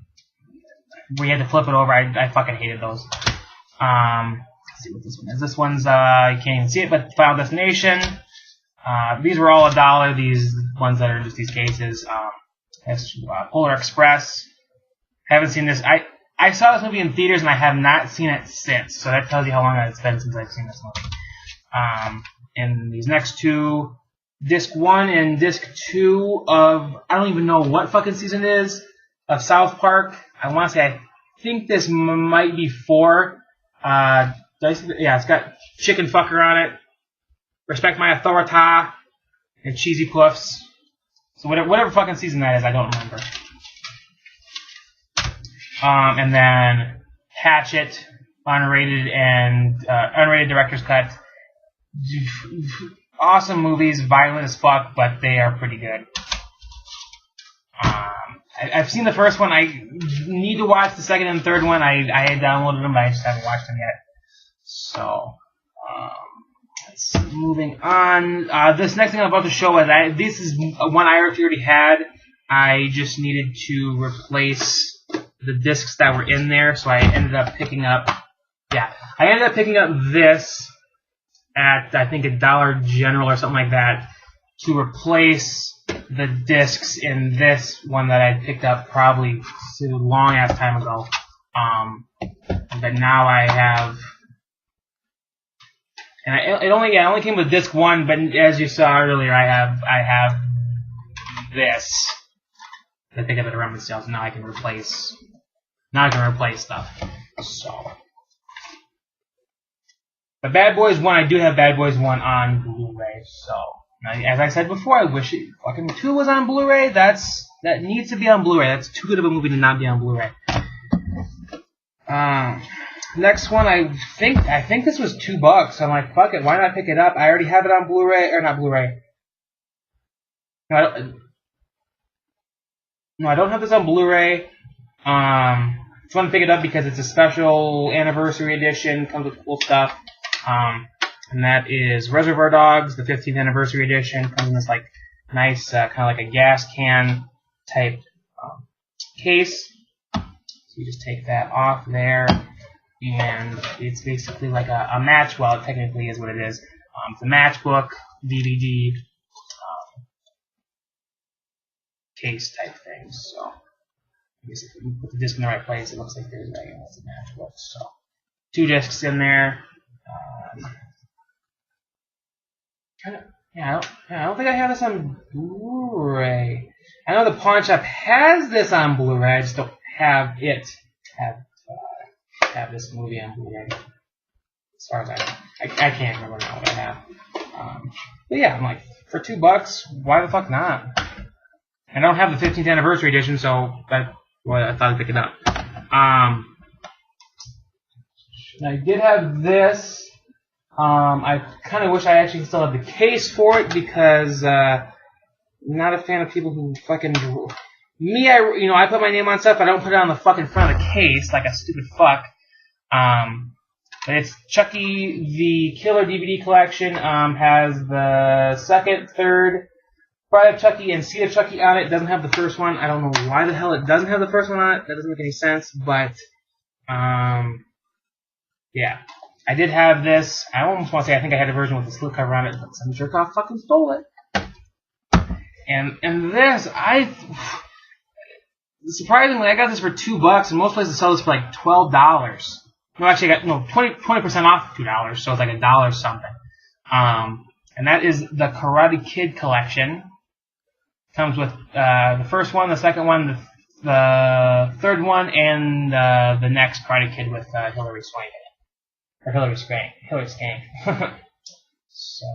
where you had to flip it over. I fucking hated those. Let's see what this one is. This one's, you can't even see it, but Final Destination. These were all $1, these ones that are just these cases. Polar Express. Haven't seen this. I saw this movie in theaters and I have not seen it since. So that tells you how long it's been since I've seen this movie. And these next two, Disc 1 and Disc 2 of, I don't even know what fucking season it is, of South Park. I want to say, I think this might be 4. Yeah, it's got Chicken Fucker on it, Respect My Authority, and Cheesy Puffs. So whatever fucking season that is, I don't remember. And then Hatchet, unrated and unrated director's cut. Awesome movies, violent as fuck, but they are pretty good. I've seen the first one. I need to watch the second and third one. I had downloaded them, but I just haven't watched them yet. So, moving on. This next thing I'm about to show is this is one I already had. I just needed to replace the discs that were in there, so I ended up picking up. Yeah, I ended up picking up this at, I think, $1 General or something like that to replace the discs in this one that I picked up probably a long ass time ago. But now I have, and it only came with disc 1, but as you saw earlier, I have this that I picked up at a Rummage sale, so now I can replace stuff. So. But Bad Boys 1, I do have Bad Boys 1 on Blu-ray, so as I said before, I wish fucking 2 was on Blu-ray. That needs to be on Blu-ray. That's too good of a movie to not be on Blu-ray. Next one, I think this was $2. I'm like, fuck it, why not pick it up? I already have it on Blu-ray, or not Blu-ray. No, I don't have this on Blu-ray. I just want to pick it up because it's a special anniversary edition. Comes with cool stuff. And that is Reservoir Dogs, the 15th anniversary edition. Comes in this like nice, kind of like a gas can type case. So you just take that off there, and it's basically like a match. Well, it technically is what it is. It's a matchbook DVD case type thing. So I guess if you put the disc in the right place, it looks like there's a matchbook. So 2 discs in there. I don't think I have this on Blu-ray. I know the pawn shop has this on Blu-ray. I just don't have have this movie on Blu-ray. As far as I know, I can't remember now what I have. But yeah, I'm like, for $2, why the fuck not? I don't have the 15th anniversary edition, so I thought I'd pick it up. I did have this. I kind of wish I actually still have the case for it because I'm not a fan of people who fucking me. I put my name on stuff. I don't put it on the fucking front of the case like a stupid fuck. But it's Chucky the Killer DVD collection. Has the second, third, Bride of Chucky, and Seed of Chucky on it. It doesn't have the first one. I don't know why the hell it doesn't have the first one on it. That doesn't make any sense. But yeah. I did have this. I almost want to say I think I had a version with the slipcover on it, but some jerk off fucking stole it. And this, surprisingly, I got this for $2, and most places sell this for like $12. No, actually, I got 20% off $2, so it's like $1 something. And that is the Karate Kid collection. Comes with the first one, the second one, the third one, and the next Karate Kid with Hilary Swank. Or Hilary Swank. So,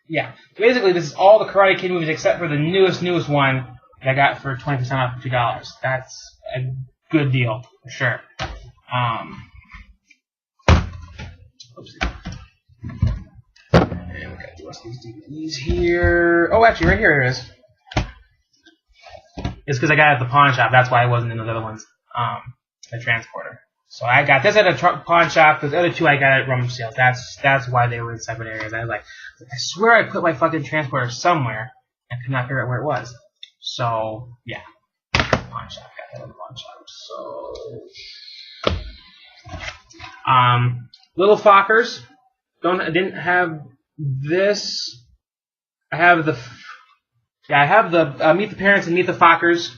yeah. Basically, this is all the Karate Kid movies except for the newest one that I got for 20% off for $2. That's a good deal, for sure. Oopsie. And we gotta do what's these DVDs here? Oh, actually, right here it is. It's because I got it at the pawn shop. That's why I wasn't in those other ones. The transporter. So I got this at a pawn shop. Those other two I got at Rummage sales. That's why they were in separate areas. I was like, I swear I put my fucking transporter somewhere. I could not figure out where it was. So yeah, pawn shop. Got that at the pawn shop. So Little Fockers. I didn't have this. I have the Meet the Parents and Meet the Fockers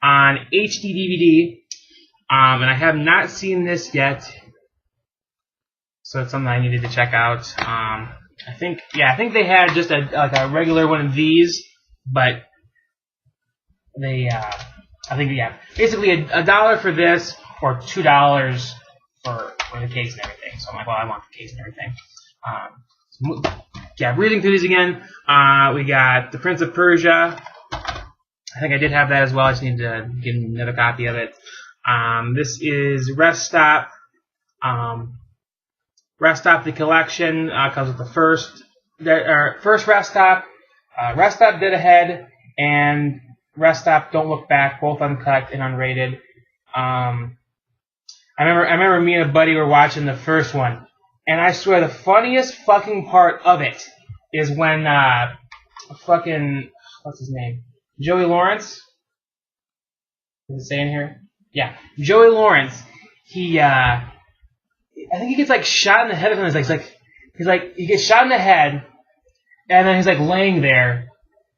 on HD DVD. And I have not seen this yet, so it's something I needed to check out. I think they had just a regular one of these, but they basically a $1 for this or $2 for the case and everything. So I'm like, well, I want the case and everything. Reading through these again, we got The Prince of Persia. I think I did have that as well. I just need to get another copy of it. This is Rest Stop. Rest Stop the collection comes with the first Rest Stop, Rest Stop Dead Ahead, and Rest Stop Don't Look Back, both uncut and unrated. I remember me and a buddy were watching the first one, and I swear the funniest fucking part of it is when what's his name? Joey Lawrence. Is it saying here? Yeah, Joey Lawrence. I think he gets like shot in the head or something. He gets shot in the head, and then he's like laying there,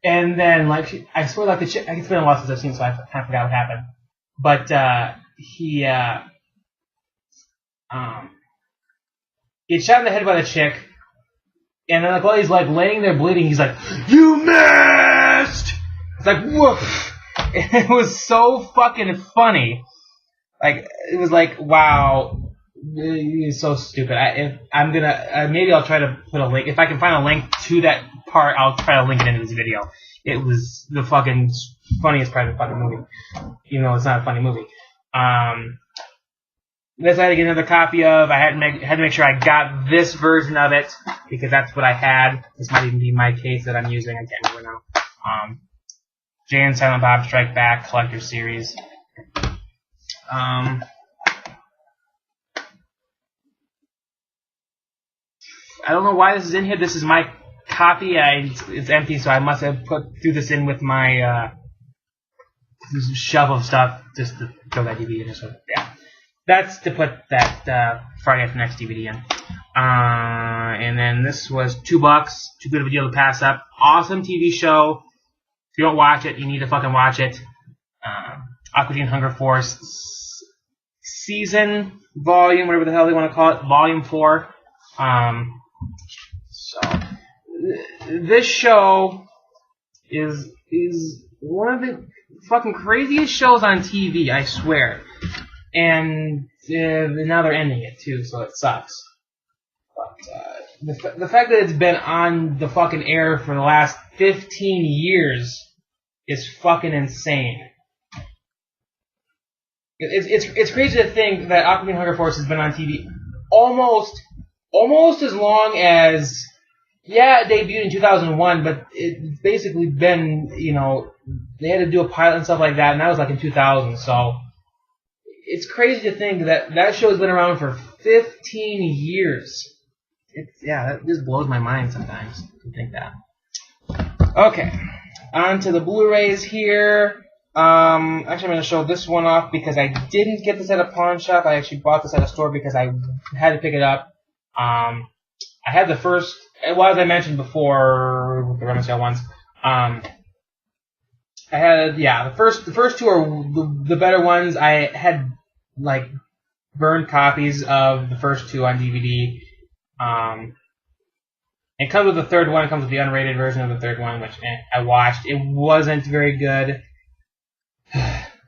and then like I swear like the chick. I can spend a lot since I've seen, so I kind of forgot what happened. But he gets shot in the head by the chick, and then like while he's like laying there bleeding, he's like, "You missed!" It's like woof. It was so fucking funny. Like it was like, wow, it's so stupid. Maybe I'll try to put a link. If I can find a link to that part, I'll try to link it into this video. It was the fucking funniest part of the fucking movie, even though it's not a funny movie. This I had to get another copy of. I had to make sure I got this version of it because that's what I had. This might even be my case that I'm using. I can't remember now. Jay and Silent Bob Strike Back Collector Series. I don't know why this is in here. This is my copy. It's empty, so I must have threw this in with my shelf of stuff just to throw that DVD in. So yeah, that's to put that Friday After Next DVD in. And then this was $2. Too good of a deal to pass up. Awesome TV show. If you don't watch it, you need to fucking watch it. Aqua Teen Hunger Force season, volume, whatever the hell they want to call it, volume 4. So this show is one of the fucking craziest shows on TV, I swear. And now they're ending it too, so it sucks. But the fact that it's been on the fucking air for the last 15 years is fucking insane. It's crazy to think that Aqua Teen Hunger Force has been on TV almost as long as, yeah, it debuted in 2001, but it's basically been, they had to do a pilot and stuff like that, and that was like in 2000, so it's crazy to think that show has been around for 15 years. That just blows my mind sometimes to think that. Okay, on to the Blu-rays here. Actually, I'm going to show this one off because I didn't get this at a pawn shop. I actually bought this at a store because I had to pick it up. I had the first, well, as I mentioned before, with the Rummage sale ones. I had, the first two are the better ones. I had like burned copies of the first two on DVD. It comes with the third one. It comes with the unrated version of the third one, which I watched. It wasn't very good.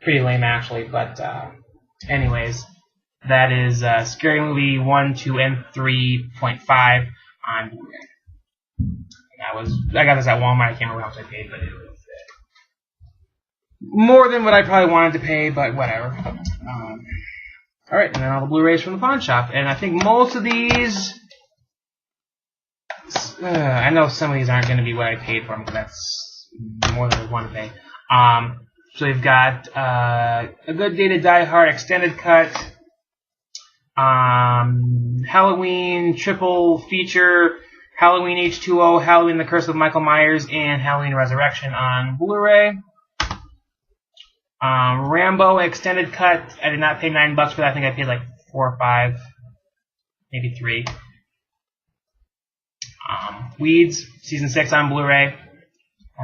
Pretty lame, actually. But anyways, that is Scary Movie 1, 2, and 3.5 on Blu-ray. I got this at Walmart. I can't remember how much I paid, but it was more than what I probably wanted to pay, but whatever. Alright, and then all the Blu-rays from the pawn shop. And I think most of these I know some of these aren't going to be what I paid for them, because that's more than I want to pay. So we've got A Good Day to Die Hard extended cut, Halloween triple feature, Halloween H2O, Halloween The Curse of Michael Myers, and Halloween Resurrection on Blu-ray. Rambo extended cut. I did not pay $9 for that. I think I paid like $4 or $5, maybe $3. Weeds season 6 on Blu-ray. I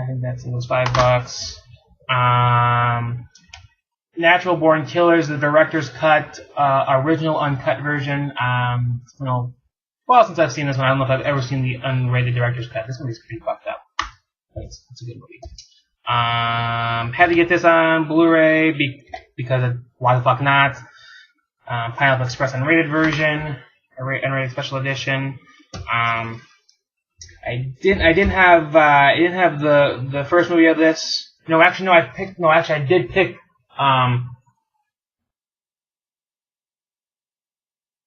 think that's it was $5. Natural Born Killers, the director's cut, original uncut version. Well, since I've seen this one, I don't know if I've ever seen the unrated director's cut. This movie's pretty fucked up. But it's a good movie. Had to get this on Blu-ray because why the fuck not? Pineapple Express unrated version, unrated special edition. I didn't have the first movie of this. I did pick. I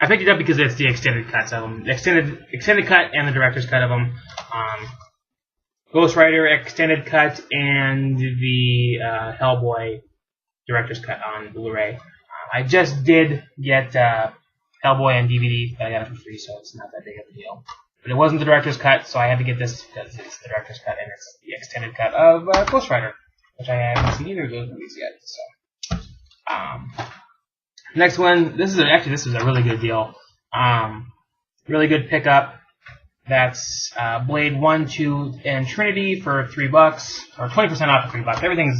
picked it up because it's the extended cuts of them, the extended cut and the director's cut of them. Ghost Rider extended cut and the Hellboy director's cut on Blu-ray. I just did get Hellboy on DVD, but I got it for free, so it's not that big of a deal. But it wasn't the director's cut, so I had to get this because it's the director's cut and it's the extended cut of Ghost Rider, which I haven't seen either of those movies yet. So, next one. This is a really good deal. Really good pickup. That's Blade 1, 2, and Trinity for $3, or 20% off for $3.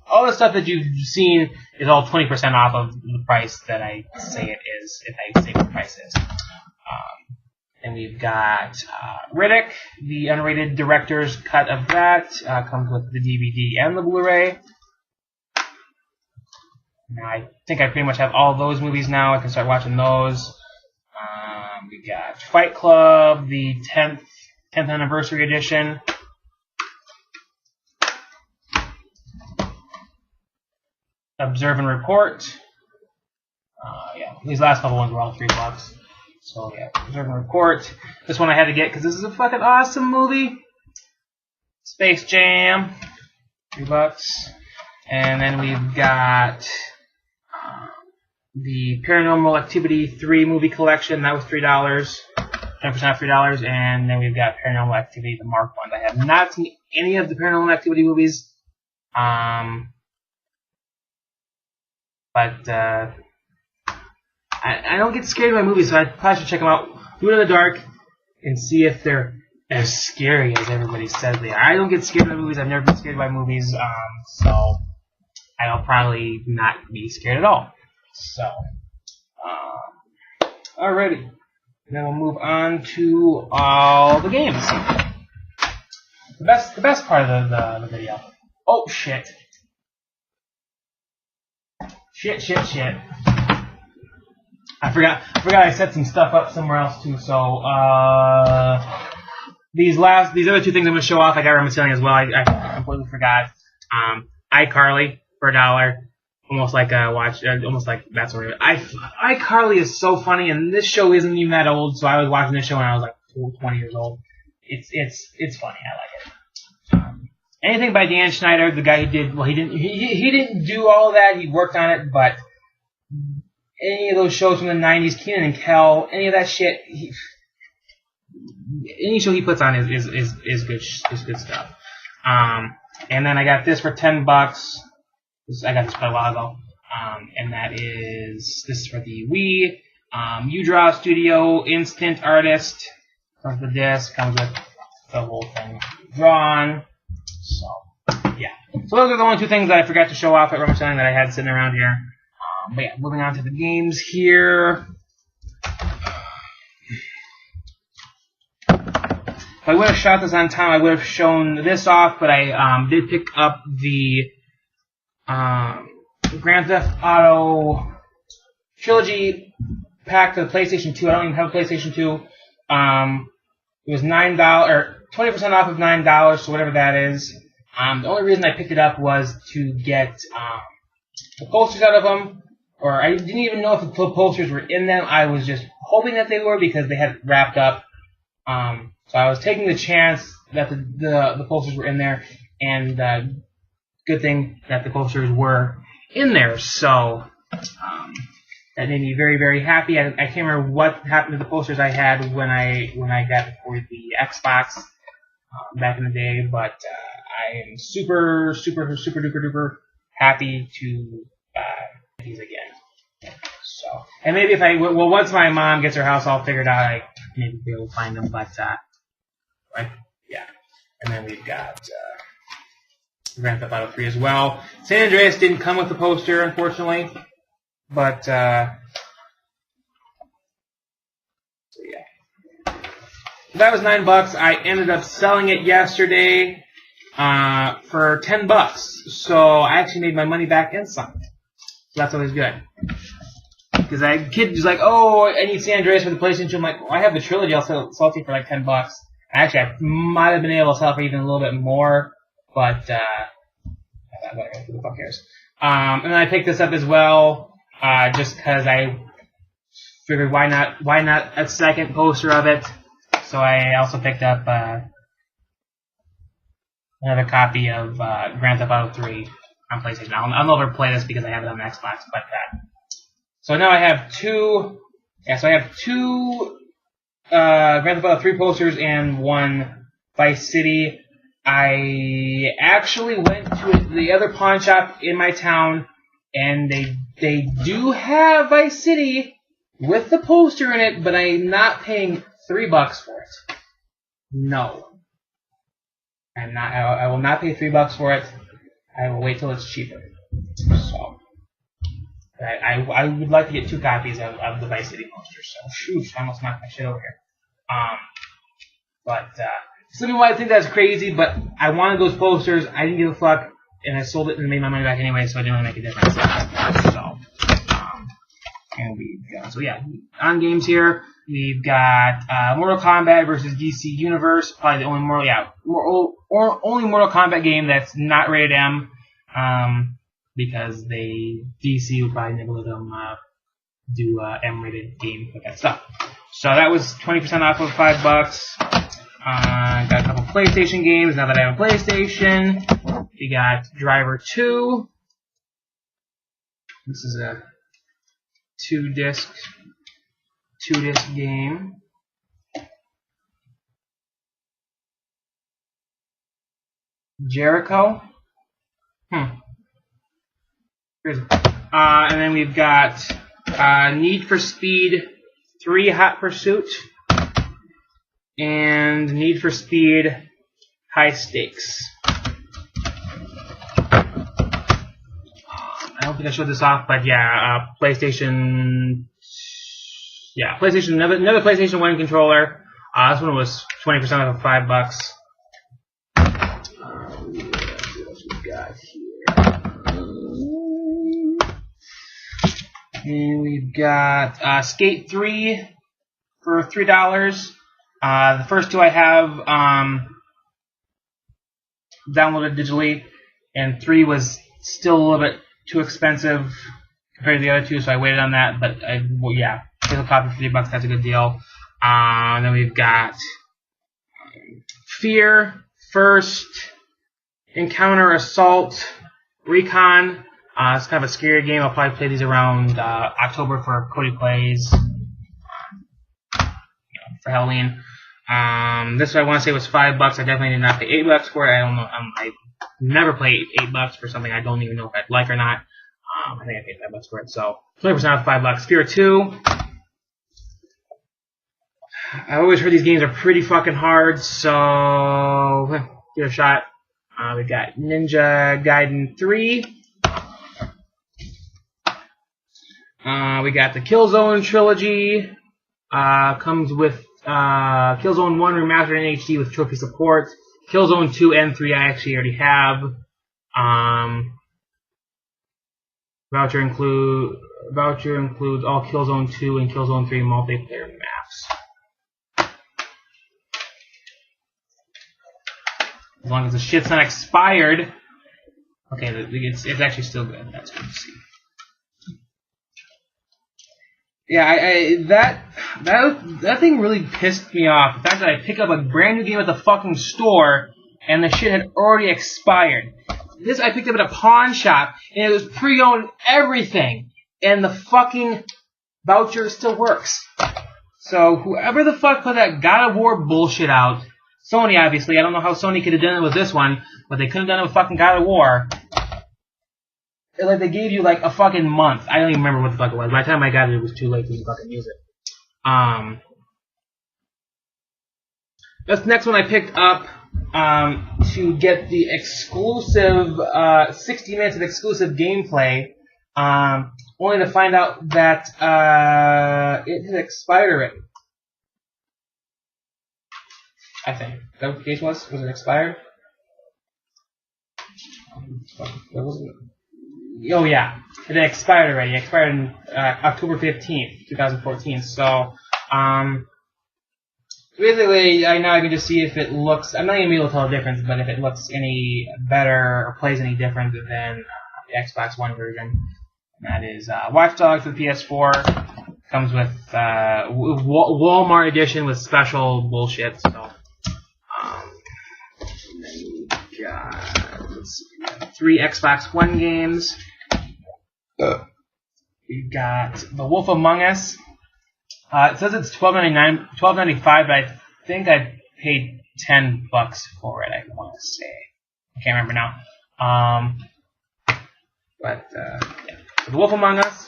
All the stuff that you've seen is all 20% off of the price that I say it is, if I say what the price is. And we've got Riddick, the unrated director's cut of that. Comes with the DVD and the Blu-ray. Now, I think I pretty much have all those movies now. I can start watching those. We got Fight Club, the 10th anniversary edition. Observe and Report. Yeah, these last couple ones were all $3. So yeah, Observe and Report. This one I had to get because this is a fucking awesome movie. Space Jam, $3. And then we've got the Paranormal Activity 3 movie collection. That was $3. 10% off $3. And then we've got Paranormal Activity, the Mark ones. I have not seen any of the Paranormal Activity movies. But I don't get scared by movies, so I probably should check them out. Do it in the dark and see if they're as scary as everybody says they are. I don't get scared by movies. I've never been scared by movies, so I'll probably not be scared at all. So, alrighty. Then we'll move on to all the games. The best part of the video. Oh shit. Shit. I forgot I set some stuff up somewhere else too. So these other two things I'm gonna show off, I got Rummage as well. I completely forgot. iCarly for $1. Almost like that's where iCarly is so funny, and this show isn't even that old. So I was watching this show when I was like 20 years old. It's funny. I like it. Anything by Dan Schneider, the guy who did he didn't do all of that. He worked on it, but any of those shows from the 90s, Kenan and Kel, any of that shit, any show he puts on is good stuff. And then I got this for $10. I got this quite a while ago. And this is for the Wii. UDraw Studio Instant Artist. Comes with the disc, comes with the whole thing drawn. So, yeah. So those are the only two things that I forgot to show off at Rummage that I had sitting around here. But yeah, moving on to the games here. If I would have shot this on time, I would have shown this off, but I did pick up the Grand Theft Auto Trilogy pack for the PlayStation 2. I don't even have a PlayStation 2. It was $9 or 20% off of $9, so whatever that is. The only reason I picked it up was to get the posters out of them. Or I didn't even know if the posters were in them. I was just hoping that they were because they had it wrapped up. So I was taking the chance that the posters were in there, and good thing that the posters were in there. So that made me very, very happy. I can't remember what happened to the posters I had when I got it for the Xbox back in the day, but I am super, super, super duper duper happy to buy these again. So, and maybe if once my mom gets her house all figured out, I maybe be able to find them. But right, yeah. And then we've got Grand Theft Auto 3 as well. San Andreas didn't come with the poster, unfortunately, but so yeah. That was $9. I ended up selling it yesterday for $10. So I actually made my money back and some. So that's always good. Because a kid was like, "Oh, I need San Andreas for the PlayStation." I'm like, "Well, I have the trilogy. I'll sell it to you for like $10." Actually, I might have been able to sell it for even a little bit more, but who the fuck cares? And then I picked this up as well, just because I figured why not a second poster of it. So I also picked up another copy of Grand Theft Auto 3 on PlayStation. I'll never play this because I have it on Xbox, but so now I have two. Yeah, so I have two Grand Theft Auto 3 posters and one Vice City. I actually went to the other pawn shop in my town, and they do have Vice City with the poster in it, but I'm not paying $3 for it. No, I'm not. I will not pay $3 for it. I will wait till it's cheaper. So. I would like to get 2 copies of the Vice City poster. So, shoot, I almost knocked my shit over here. But some people might think that's crazy, but I wanted those posters. I didn't give a fuck, and I sold it and made my money back anyway, so it didn't really make a difference. So, and we've got, so yeah, on games here, we've got Mortal Kombat versus DC Universe, probably the only only Mortal Kombat game that's not rated M. Because DC would probably never let them do M-rated game with that stuff. So that was 20% off of $5. Got a couple PlayStation games now that I have a PlayStation. We got Driver 2. This is a two-disc game. Jericho. And then we've got Need for Speed 3 Hot Pursuit and Need for Speed High Stakes. I don't think I showed this off, but yeah, PlayStation. Yeah, PlayStation. Another PlayStation 1 controller. This one was 20% off of $5. What we got here? And we've got Skate 3 for $3. The first two I have downloaded digitally, and 3 was still a little bit too expensive compared to the other two, so I waited on that. But yeah, physical copy for $3, that's a good deal. Then we've got Fear, First, Encounter, Assault, Recon. It's kind of a scary game. I'll probably play these around October for Cody Plays, for Halloween. This one I want to say was $5. I definitely did not pay $8 for it. I don't know. I never play $8 for something I don't even know if I'd like or not. I think I paid $5 for it. So 20% off $5. Fear 2. I always heard these games are pretty fucking hard, so give it a shot. We got Ninja Gaiden 3. We got the Killzone trilogy. Comes with Killzone 1 remastered in HD with trophy support. Killzone 2 and 3 I actually already have. Voucher includes all Killzone 2 and Killzone 3 multiplayer maps. As long as the shit's not expired. Okay, it's actually still good. That's good to see. that thing really pissed me off. The fact that I picked up a brand new game at the fucking store and the shit had already expired. This I picked up at a pawn shop and it was pre-owned everything, and the fucking voucher still works. So whoever the fuck put that God of War bullshit out, Sony obviously, I don't know how Sony could have done it with this one, but they could have done it with fucking God of War. Like, they gave you like a fucking month. I don't even remember what the fuck it was. By the time I got it, it was too late to fucking use it. This next one I picked up to get the exclusive 60 minutes of exclusive gameplay, only to find out that it had expired already. I think. Is that what the case was? Was it expired? Oh yeah, it expired already. It expired on October 15th, 2014. So, basically, now I can just see if it looks. I'm not even able to tell the difference, but if it looks any better or plays any different than the Xbox One version. And that is Watch Dogs for the PS4. Comes with Walmart edition with special bullshit. So, then we got, let's see, 3 Xbox One games. We got The Wolf Among Us. It says it's $12.95, but I think I paid $10 for it. I want to say, I can't remember now. Yeah. The Wolf Among Us,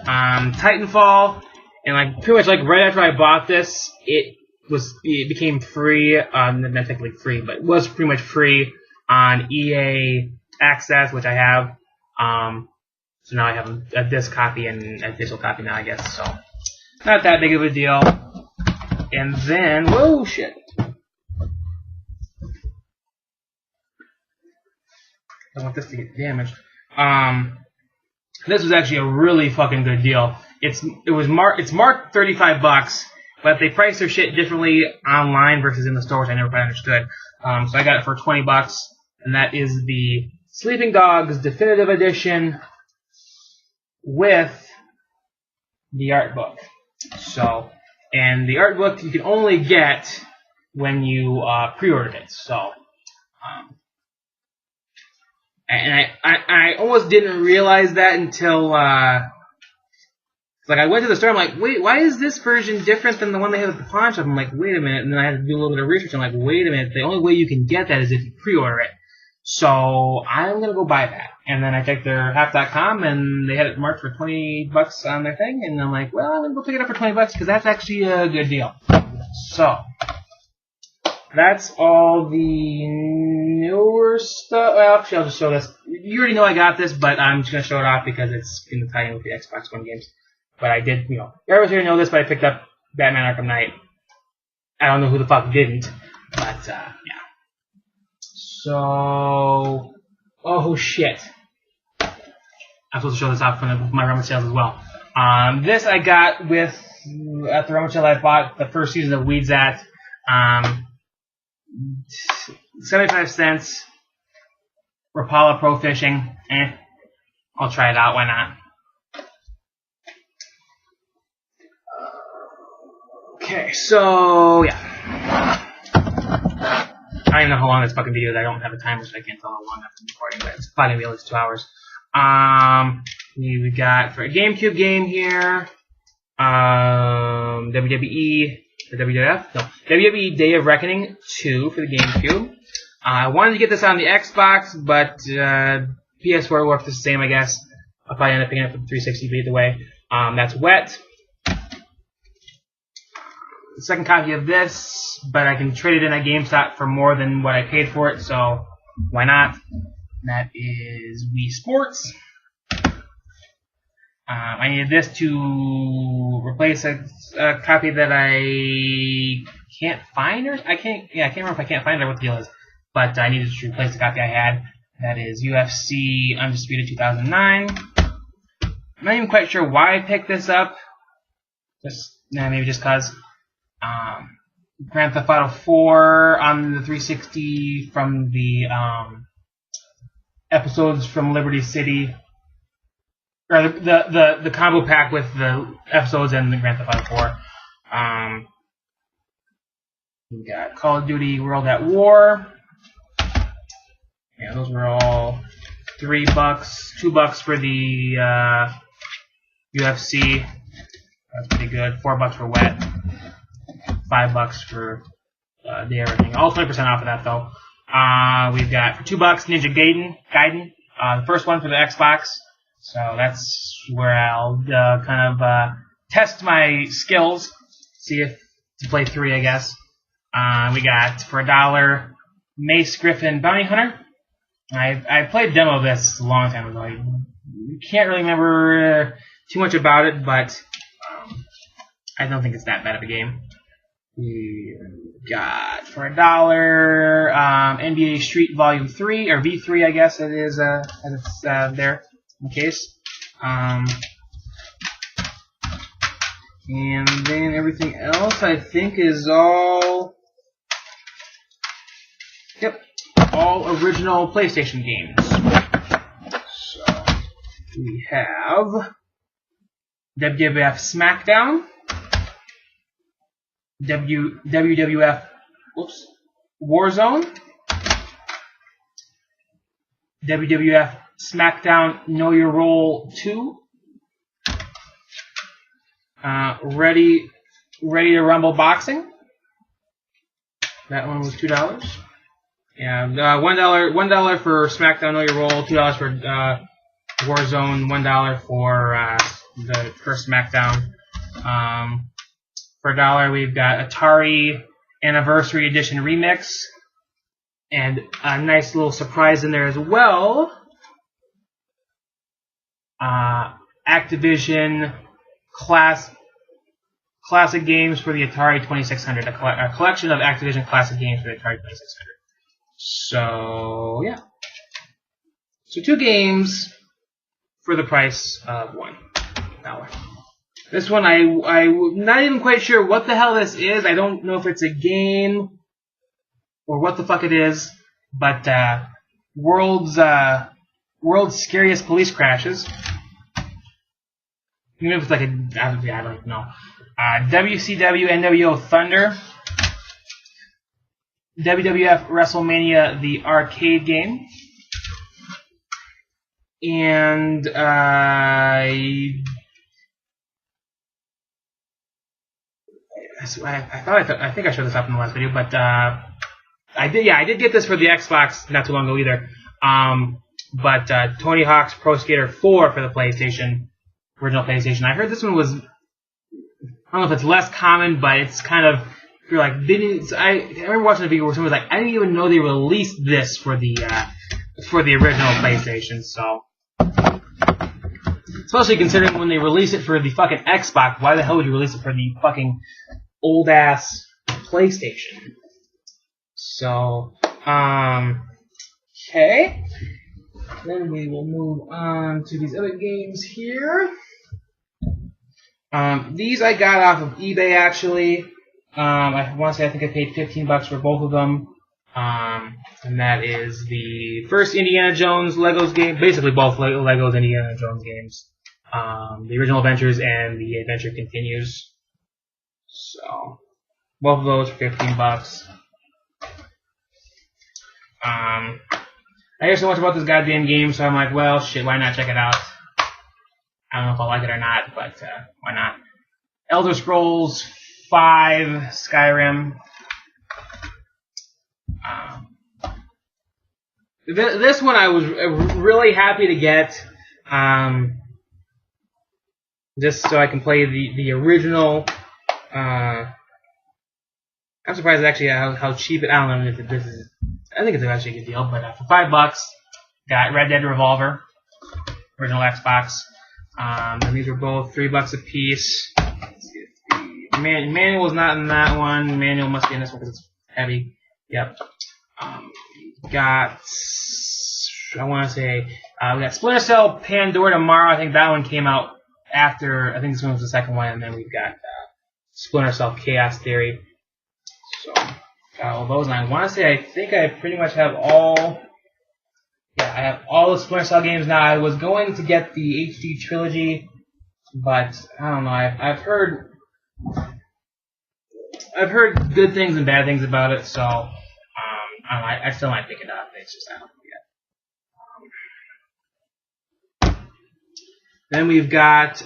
Titanfall, and like pretty much like right after I bought this, it became free. Not technically free, but it was pretty much free on EA Access, which I have. So now I have a disc copy and a digital copy now, I guess. So not that big of a deal. And then, whoa, shit. I don't want this to get damaged. This was actually a really fucking good deal. It's marked $35, but they price their shit differently online versus in the store, which I never quite understood. So I got it for $20, and that is the Sleeping Dogs Definitive Edition with the art book. So, and the art book you can only get when you pre-ordered it. So, and I almost didn't realize that until like I went to the store. I'm like, wait, why is this version different than the one they had at the pawn shop? I'm like, wait a minute, and then I had to do a little bit of research. I'm like, wait a minute, the only way you can get that is if you pre-order it. So I'm gonna go buy that. And then I checked their half.com and they had it marked for $20 on their thing. And I'm like, well, I'm gonna go pick it up for $20 because that's actually a good deal. So that's all the newer stuff. Well, actually, I'll just show this. You already know I got this, but I'm just gonna show it off because it's in the tie-in with the Xbox One games. But I did, everyone here knows this, but I picked up Batman Arkham Knight. I don't know who the fuck didn't, but yeah. So, oh shit. I'm supposed to show this off from my Rummage sales as well. This I got at the Rummage sale I bought the first season of Weeds at. 75 cents. Rapala Pro Fishing. I'll try it out, why not? Okay, so yeah. I don't even know how long this fucking video is. I don't have a timer, so I can't tell how long I've been recording, but it's probably gonna be at least 2 hours. We got for a GameCube game here, WWE, or WWF? No, WWE Day of Reckoning 2 for the GameCube. I wanted to get this on the Xbox, but PS4 works the same, I guess. I'll probably end up picking it up for the 360, but either way. That's Wet. The second copy of this, but I can trade it in at GameStop for more than what I paid for it, so why not? That is Wii Sports. I needed this to replace a copy that I can't find, or I can't remember if I can't find it or what the deal is, but I needed to replace the copy I had. That is UFC Undisputed 2009. I'm not even quite sure why I picked this up. Maybe just cause. Grand Theft Auto 4 on the 360 from the episodes from Liberty City or the combo pack with the episodes and the Grand Theft Auto 4. We got Call of Duty World at War. Yeah, those were all $3, $2 for the UFC. That's pretty good. $4 for Wet. $5 for the everything. All 20% off of that though. We've got for $2 Ninja Gaiden, the first one for the Xbox. So that's where I'll kind of test my skills, see if to play 3, I guess. We got for $1 Mace Griffin Bounty Hunter. I played a demo of this a long time ago. I can't really remember too much about it, but I don't think it's that bad of a game. We got for $1 NBA Street Volume 3, or V3, I guess it is, as it's there in the case. And then everything else I think is all, yep, all original PlayStation games. So we have WWF SmackDown, WWF Warzone, WWF SmackDown Know Your Role 2, Ready to Rumble Boxing. That one was $2. And $1 for SmackDown Know Your Role, $2 for Warzone, $1 for the first SmackDown. For $1, we've got Atari Anniversary Edition Remix, and a nice little surprise in there as well. Activision classic games for the Atari 2600, a collection of Activision classic games for the Atari 2600. So yeah, so 2 games for the price of $1. This one, I'm not even quite sure what the hell this is. I don't know if it's a game or what the fuck it is, but World's Scariest Police Crashes. Even if it's like I don't know. WCW NWO Thunder. WWF WrestleMania, the arcade game. And I think I showed this up in the last video, but I did get this for the Xbox not too long ago either. But Tony Hawk's Pro Skater 4 for the PlayStation, original PlayStation. I heard this one was, I don't know if it's less common, but it's kind of, if you're like, I remember watching a video where someone was like, I didn't even know they released this for the original PlayStation. So, especially considering when they released it for the fucking Xbox, why the hell would you release it for the fucking old ass PlayStation? So, okay. Then we will move on to these other games here. These I got off of eBay actually. I want to say I think I paid $15 for both of them. And that is the first Indiana Jones Legos game, basically both Legos Indiana Jones games. The original Adventures and the Adventure Continues. So, both of those for $15. I hear so much about this goddamn game, so I'm like, well, shit, why not check it out? I don't know if I like it or not, but why not? Elder Scrolls 5 Skyrim. This one I was really happy to get, just so I can play the original. I'm surprised actually how cheap it. I don't know if this is. I think it's actually a good deal, but for $5, got Red Dead Revolver, original Xbox. And these were both $3 a piece. Manual's not in that one. Manual must be in this one because it's heavy. Yep. Got, I want to say, we got Splinter Cell Pandora tomorrow. I think that one came out after, I think this one was the second one, and then we've got Splinter Cell Chaos Theory. So, got all those, and I want to say I think I pretty much have all, yeah, I have all the Splinter Cell games now. I was going to get the HD trilogy, but I don't know. I've heard good things and bad things about it, so I don't know, I still might pick it up. It's just I don't know yet. Then we've got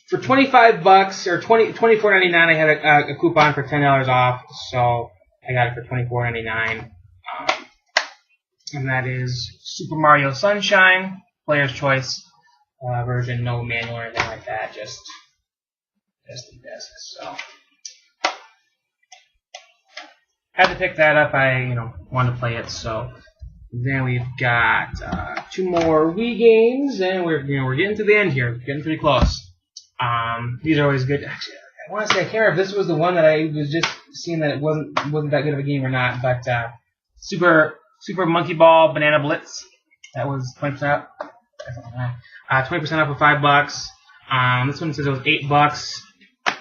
for $25 or $24.99. I had a coupon for $10 off, so I got it for $24.99. And that is Super Mario Sunshine, player's choice version, no manual or anything like that, just the disc. So had to pick that up. I wanted to play it. So then we've got 2 more Wii games, and we're getting to the end here, getting pretty close. These are always good. Actually, I want to say I can't remember if this was the one that I was just seeing that it wasn't that good of a game or not, but Super Monkey Ball Banana Blitz. That was 20% off. 20% off for $5. This one says it was $8,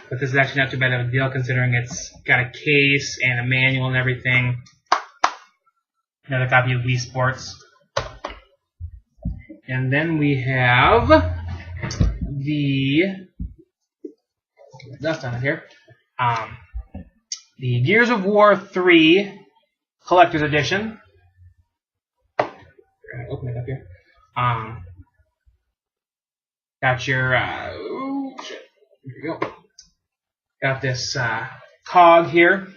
but this is actually not too bad of a deal considering it's got a case and a manual and everything. Another copy of Wii Sports. And then we have the dust on it here. The Gears of War 3 Collector's Edition. Open it up here. Got your oh shit. Here we go. Got this cog here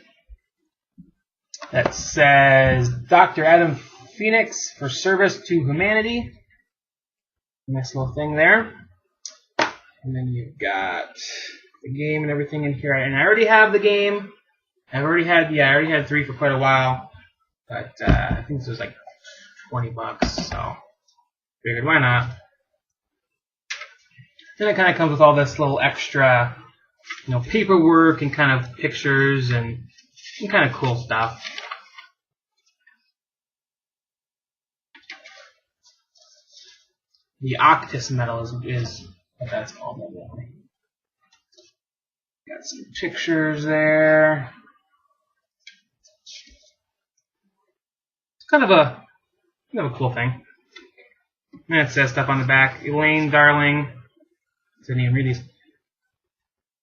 that says Dr. Adam Phoenix for service to humanity. Nice little thing there. And then you've got the game and everything in here. And I already have the game. I already had 3 for quite a while. But I think this was like $20, so figured why not. Then it kind of comes with all this little extra, paperwork and kind of pictures and some kind of cool stuff. The Octus medal is what that's called. Got some pictures there. It's kind of a cool thing. And it says stuff on the back. Elaine, darling. Didn't even read these.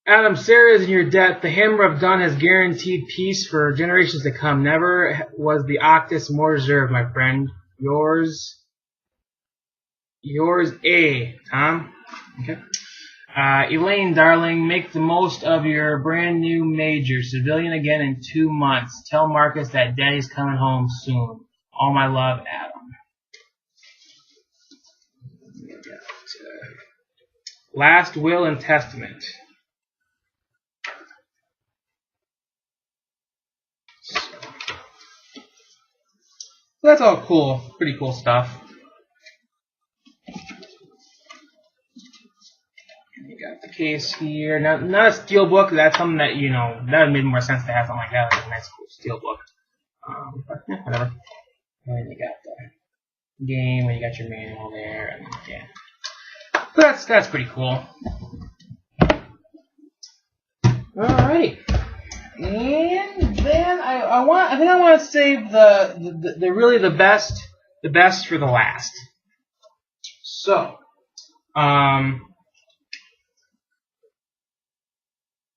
Adam, Sarah is in your debt. The Hammer of Dawn has guaranteed peace for generations to come. Never was the Octus more deserved, my friend. Yours, A. Tom. Okay. Elaine, darling, make the most of your brand new major. Civilian again in 2 months. Tell Marcus that Daddy's coming home soon. All my love, Adam. Last Will and Testament. So that's all cool. Pretty cool stuff. You got the case here. Not a steel book. That's something that, that would make more sense to have something like that. Like a nice cool steel book. But yeah, whatever. And then you got the game, and you got your manual there, and yeah. So that's pretty cool. Alright. And then I think I want to save the really the best for the last. So,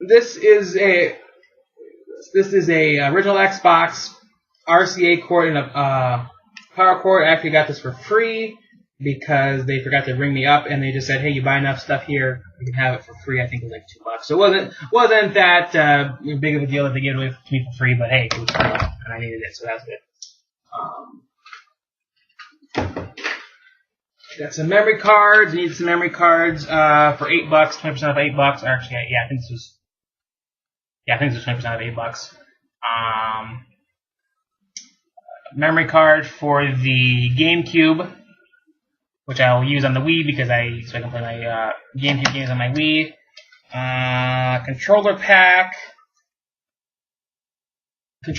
this is a original Xbox RCA cord and a power cord. I actually got this for free because they forgot to ring me up, and they just said, "Hey, you buy enough stuff here, you can have it for free." I think it was like $2. So it wasn't that big of a deal that they gave it away to me for free, but hey, it was free, and I needed it, so that's good. Got some memory cards. Need some memory cards for $8, 20% off $8. Or actually, I think this was 20% off $8. Memory card for the GameCube, which I will use on the Wii so I can play my GameCube games on my Wii. Controller pack for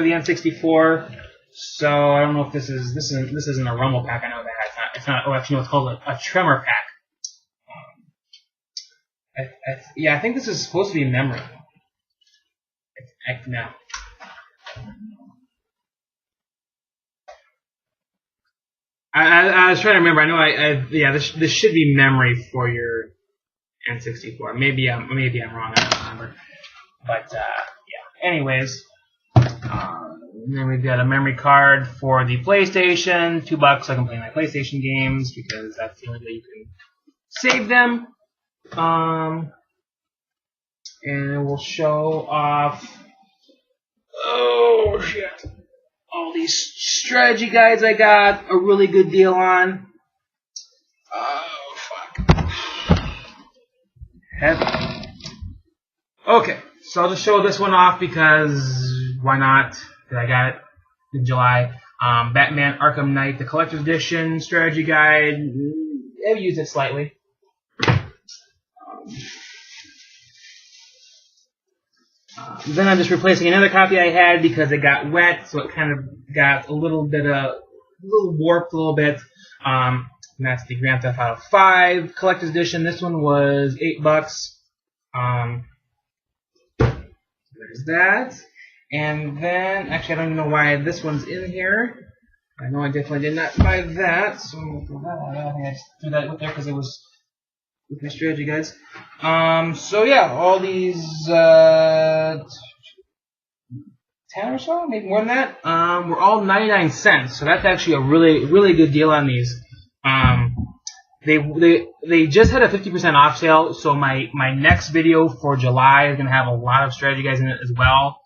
the N64. So I don't know if this isn't a Rumble pack. I know that it's not. Oh, actually, no, it's called a Tremor pack. I think this is supposed to be memory. No. I was trying to remember. I know yeah, this should be memory for your N64. Maybe I'm wrong. I don't remember. But yeah. Anyways, then we've got a memory card for the PlayStation. $2 so I can play my PlayStation games because that's the only way you can save them. And we'll show off. Oh shit! All these strategy guides I got a really good deal on. Oh fuck! Heavy. Okay, so I'll just show this one off because why not? Because I got it in July. Batman Arkham Knight, the Collector's Edition strategy guide. I've used it slightly. Then I'm just replacing another copy I had because it got wet, so it kind of got a little warped a little bit. And that's the Grand Theft Auto 5 Collector's Edition. This one was $8. There's that. And then, actually, I don't even know why this one's in here. I know I definitely did not buy that, so I just threw that with there because it was with my strategy guys. So yeah, all these 10 or so, maybe more than that, were all 99 cents. So that's actually a really good deal on these. They just had a 50% off sale, so my next video for July is gonna have a lot of strategy guys in it as well.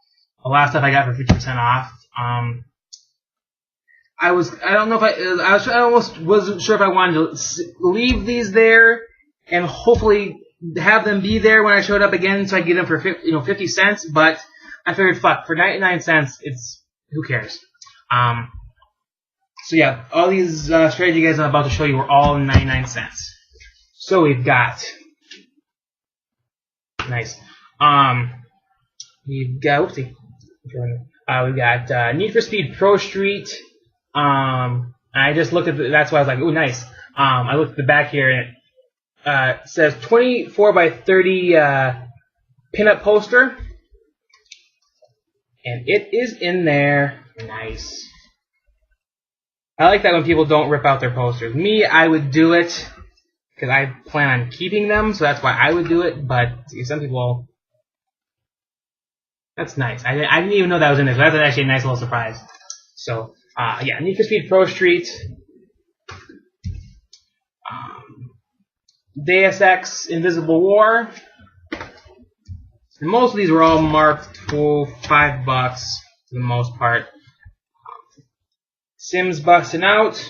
A lot of stuff I got for 50% off. I almost wasn't sure if I wanted to leave these there and hopefully have them be there when I showed up again, so I get them for 50 cents. But I figured, fuck, for 99 cents, who cares? So yeah, all these strategy guys I'm about to show you were all 99 cents. So we've got nice. We've got we've got Need for Speed Pro Street. I just looked at that's why I was like, ooh, nice. I looked at the back here and it says 24 by 30 pinup poster, and it is in there. Nice. I like that when people don't rip out their posters. Me, I would do it because I plan on keeping them, so that's why I would do it. But some people, that's nice. I didn't even know that was in there. So that's actually a nice little surprise. So yeah, Need for Speed Pro Street. Deus Ex Invisible War. And most of these were all marked for $5 for the most part. Sims Busting Out.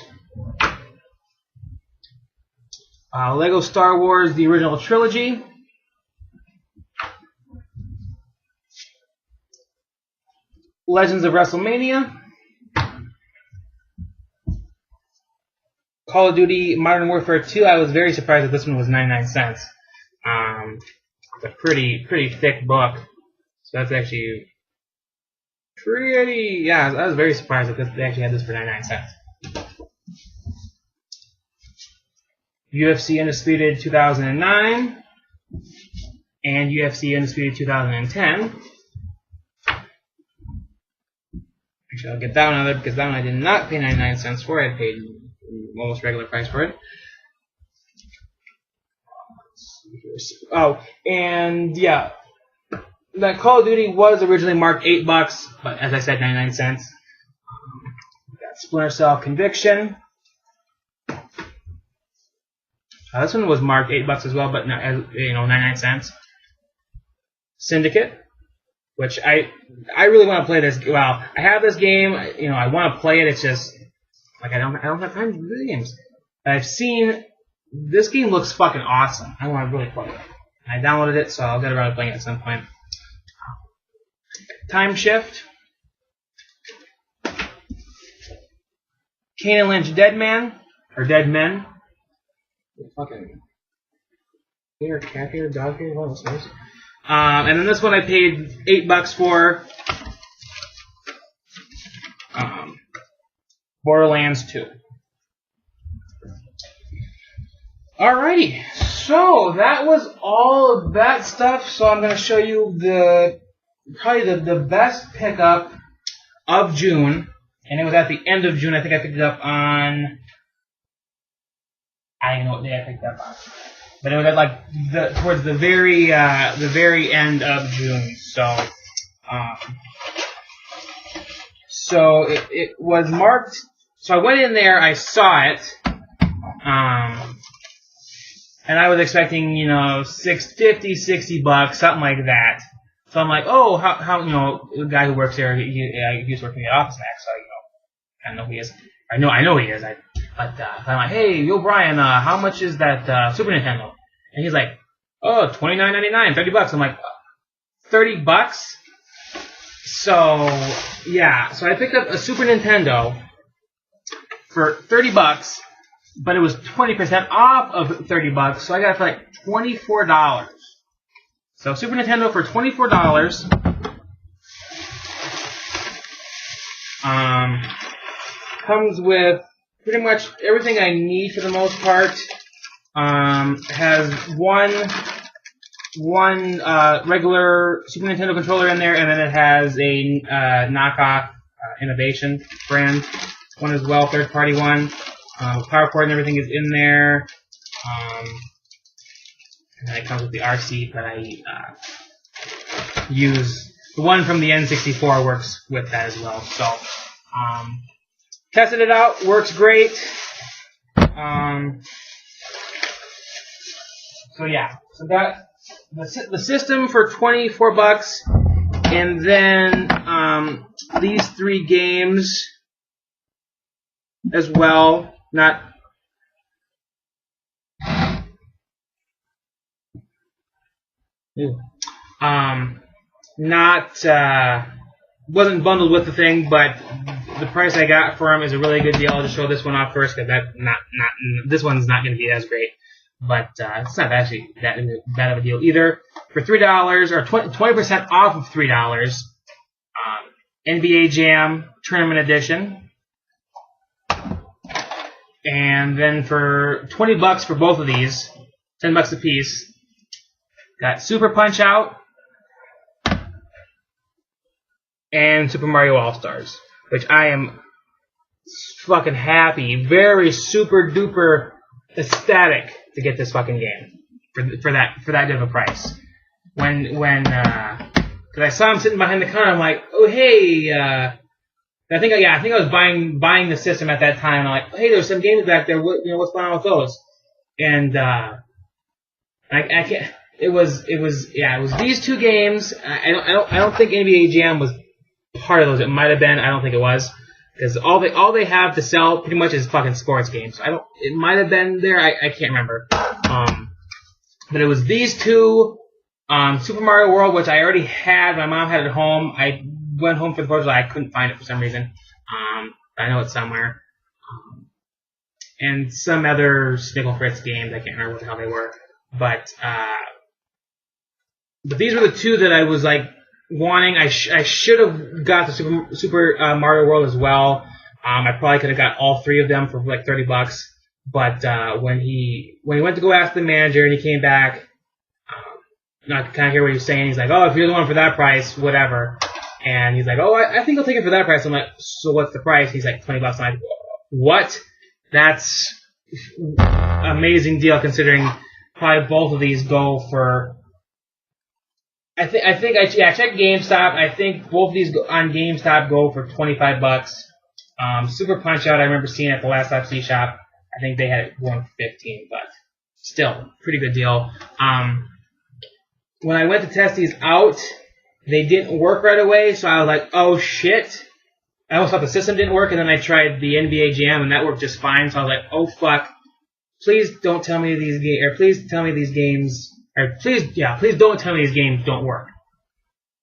Lego Star Wars, the original trilogy. Legends of WrestleMania. Call of Duty Modern Warfare 2. I was very surprised that this one was 99 cents. It's a pretty thick book. So that's actually pretty, yeah, I was very surprised that they actually had this for 99 cents. UFC Undisputed 2009 and UFC Undisputed 2010. Actually, I'll get that one out of there because that one I did not pay 99 cents for. I paid almost regular price for it. Oh, and yeah, that Call of Duty was originally marked $8, but as I said, 99 cents. Got Splinter Cell Conviction. This one was marked $8 as well, but 99 cents. Syndicate, which I really want to play this. Well, I have this game. I want to play it. It's just like I don't have time to do the games. But I've seen this game looks fucking awesome. I want to really play it. I downloaded it, so I'll get around to playing it at some point. Time Shift. Kane and Lynch Dead Man or Dead Men. Fucking hair, cat hair, dog hair, one of those things. And then this one I paid $8 for. Borderlands 2. Alrighty, so that was all of that stuff. So I'm going to show you probably the best pickup of June, and it was at the end of June. I think I picked it up on I don't know what day I picked up on. But it was at like towards the very end of June. So it was marked. So I went in there, I saw it, and I was expecting, you know, $50, $60, something like that. So I'm like, oh, how you know, the guy who works there, he's working at Office Max, so, you know, I know he is. I know he is. But I'm like, hey, yo, Brian, how much is that Super Nintendo? And he's like, oh, $29.99, $30. I'm like, $30? So yeah, so I picked up a Super Nintendo for $30, but it was 20% off of $30, so I got it for like $24. So Super Nintendo for $24. Comes with pretty much everything I need for the most part. Has one regular Super Nintendo controller in there, and then it has a knockoff Innovation brand one as well, third-party one. Power cord and everything is in there. And then it comes with the RC that I use. The one from the N64 works with that as well. So, tested it out, works great. So yeah, so got the system for $24, and then these 3 games as well. Wasn't bundled with the thing, but the price I got for them is a really good deal. I'll just show this one off first, because this one's not going to be as great. But it's not actually that bad of a deal either. For $3, or 20% off of $3, NBA Jam Tournament Edition. And then for $20 for both of these, $10 a piece, got Super Punch Out and Super Mario All-Stars, which I am fucking happy, very super duper ecstatic to get this fucking game for that good of a price. Because I saw him sitting behind the counter, I'm like, oh hey, I think I was buying the system at that time. And I'm like, hey, there's some games back there. What's going on with those? And I can't. It was these 2 games. I don't think NBA Jam was part of those. It might have been. I don't think it was, because all they have to sell pretty much is fucking sports games. So it might have been there. I can't remember. But it was these 2. Super Mario World, which I already had. My mom had it at home. I went home for the 4th of July. I couldn't find it for some reason. I know it's somewhere. And some other Snickle Fritz games. I can't remember what the hell they were. But these were the 2 that I was like wanting. I should have got the Super Mario World as well. I probably could have got all 3 of them for like $30. But when he went to go ask the manager and he came back, I could kind of hear what he was saying. He's like, oh, if you're the one for that price, whatever. And he's like, oh, I think I'll take it for that price. I'm like, so what's the price? He's like, $20. I'm like, what? That's amazing deal, considering probably both of these go for. I checked GameStop. I think both of these on GameStop go for $25. Super Punch Out, I remember seeing at the Last FC shop. I think they had it going for $15, but still, pretty good deal. When I went to test these out, they didn't work right away, so I was like, oh shit. I almost thought the system didn't work, and then I tried the NBA Jam, and that worked just fine, so I was like, oh fuck. Please don't tell me these games, or please tell me these games, or please don't tell me these games don't work.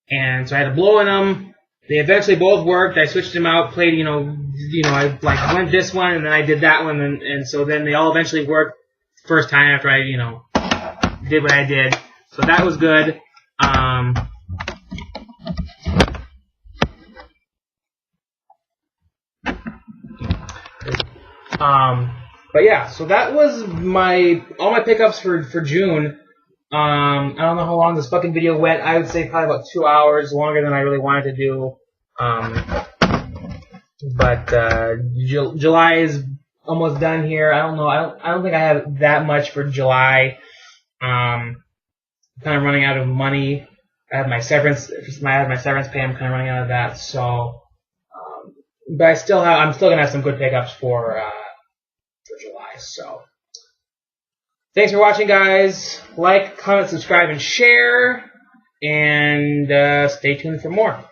And so I had to blow in them. They eventually both worked. I switched them out, played, I like went this one, and then I did that one, and so then they all eventually worked first time after I, did what I did. So that was good. But yeah, so that was all my pickups for June. I don't know how long this fucking video went. I would say probably about 2 hours, longer than I really wanted to do. But July is almost done here. I don't know. I don't think I have that much for July. I'm kind of running out of money. I have my severance. I have my severance pay. I'm kind of running out of that. So, but I'm still gonna have some good pickups for July. So, thanks for watching, guys. Like, comment, subscribe, and share. And stay tuned for more.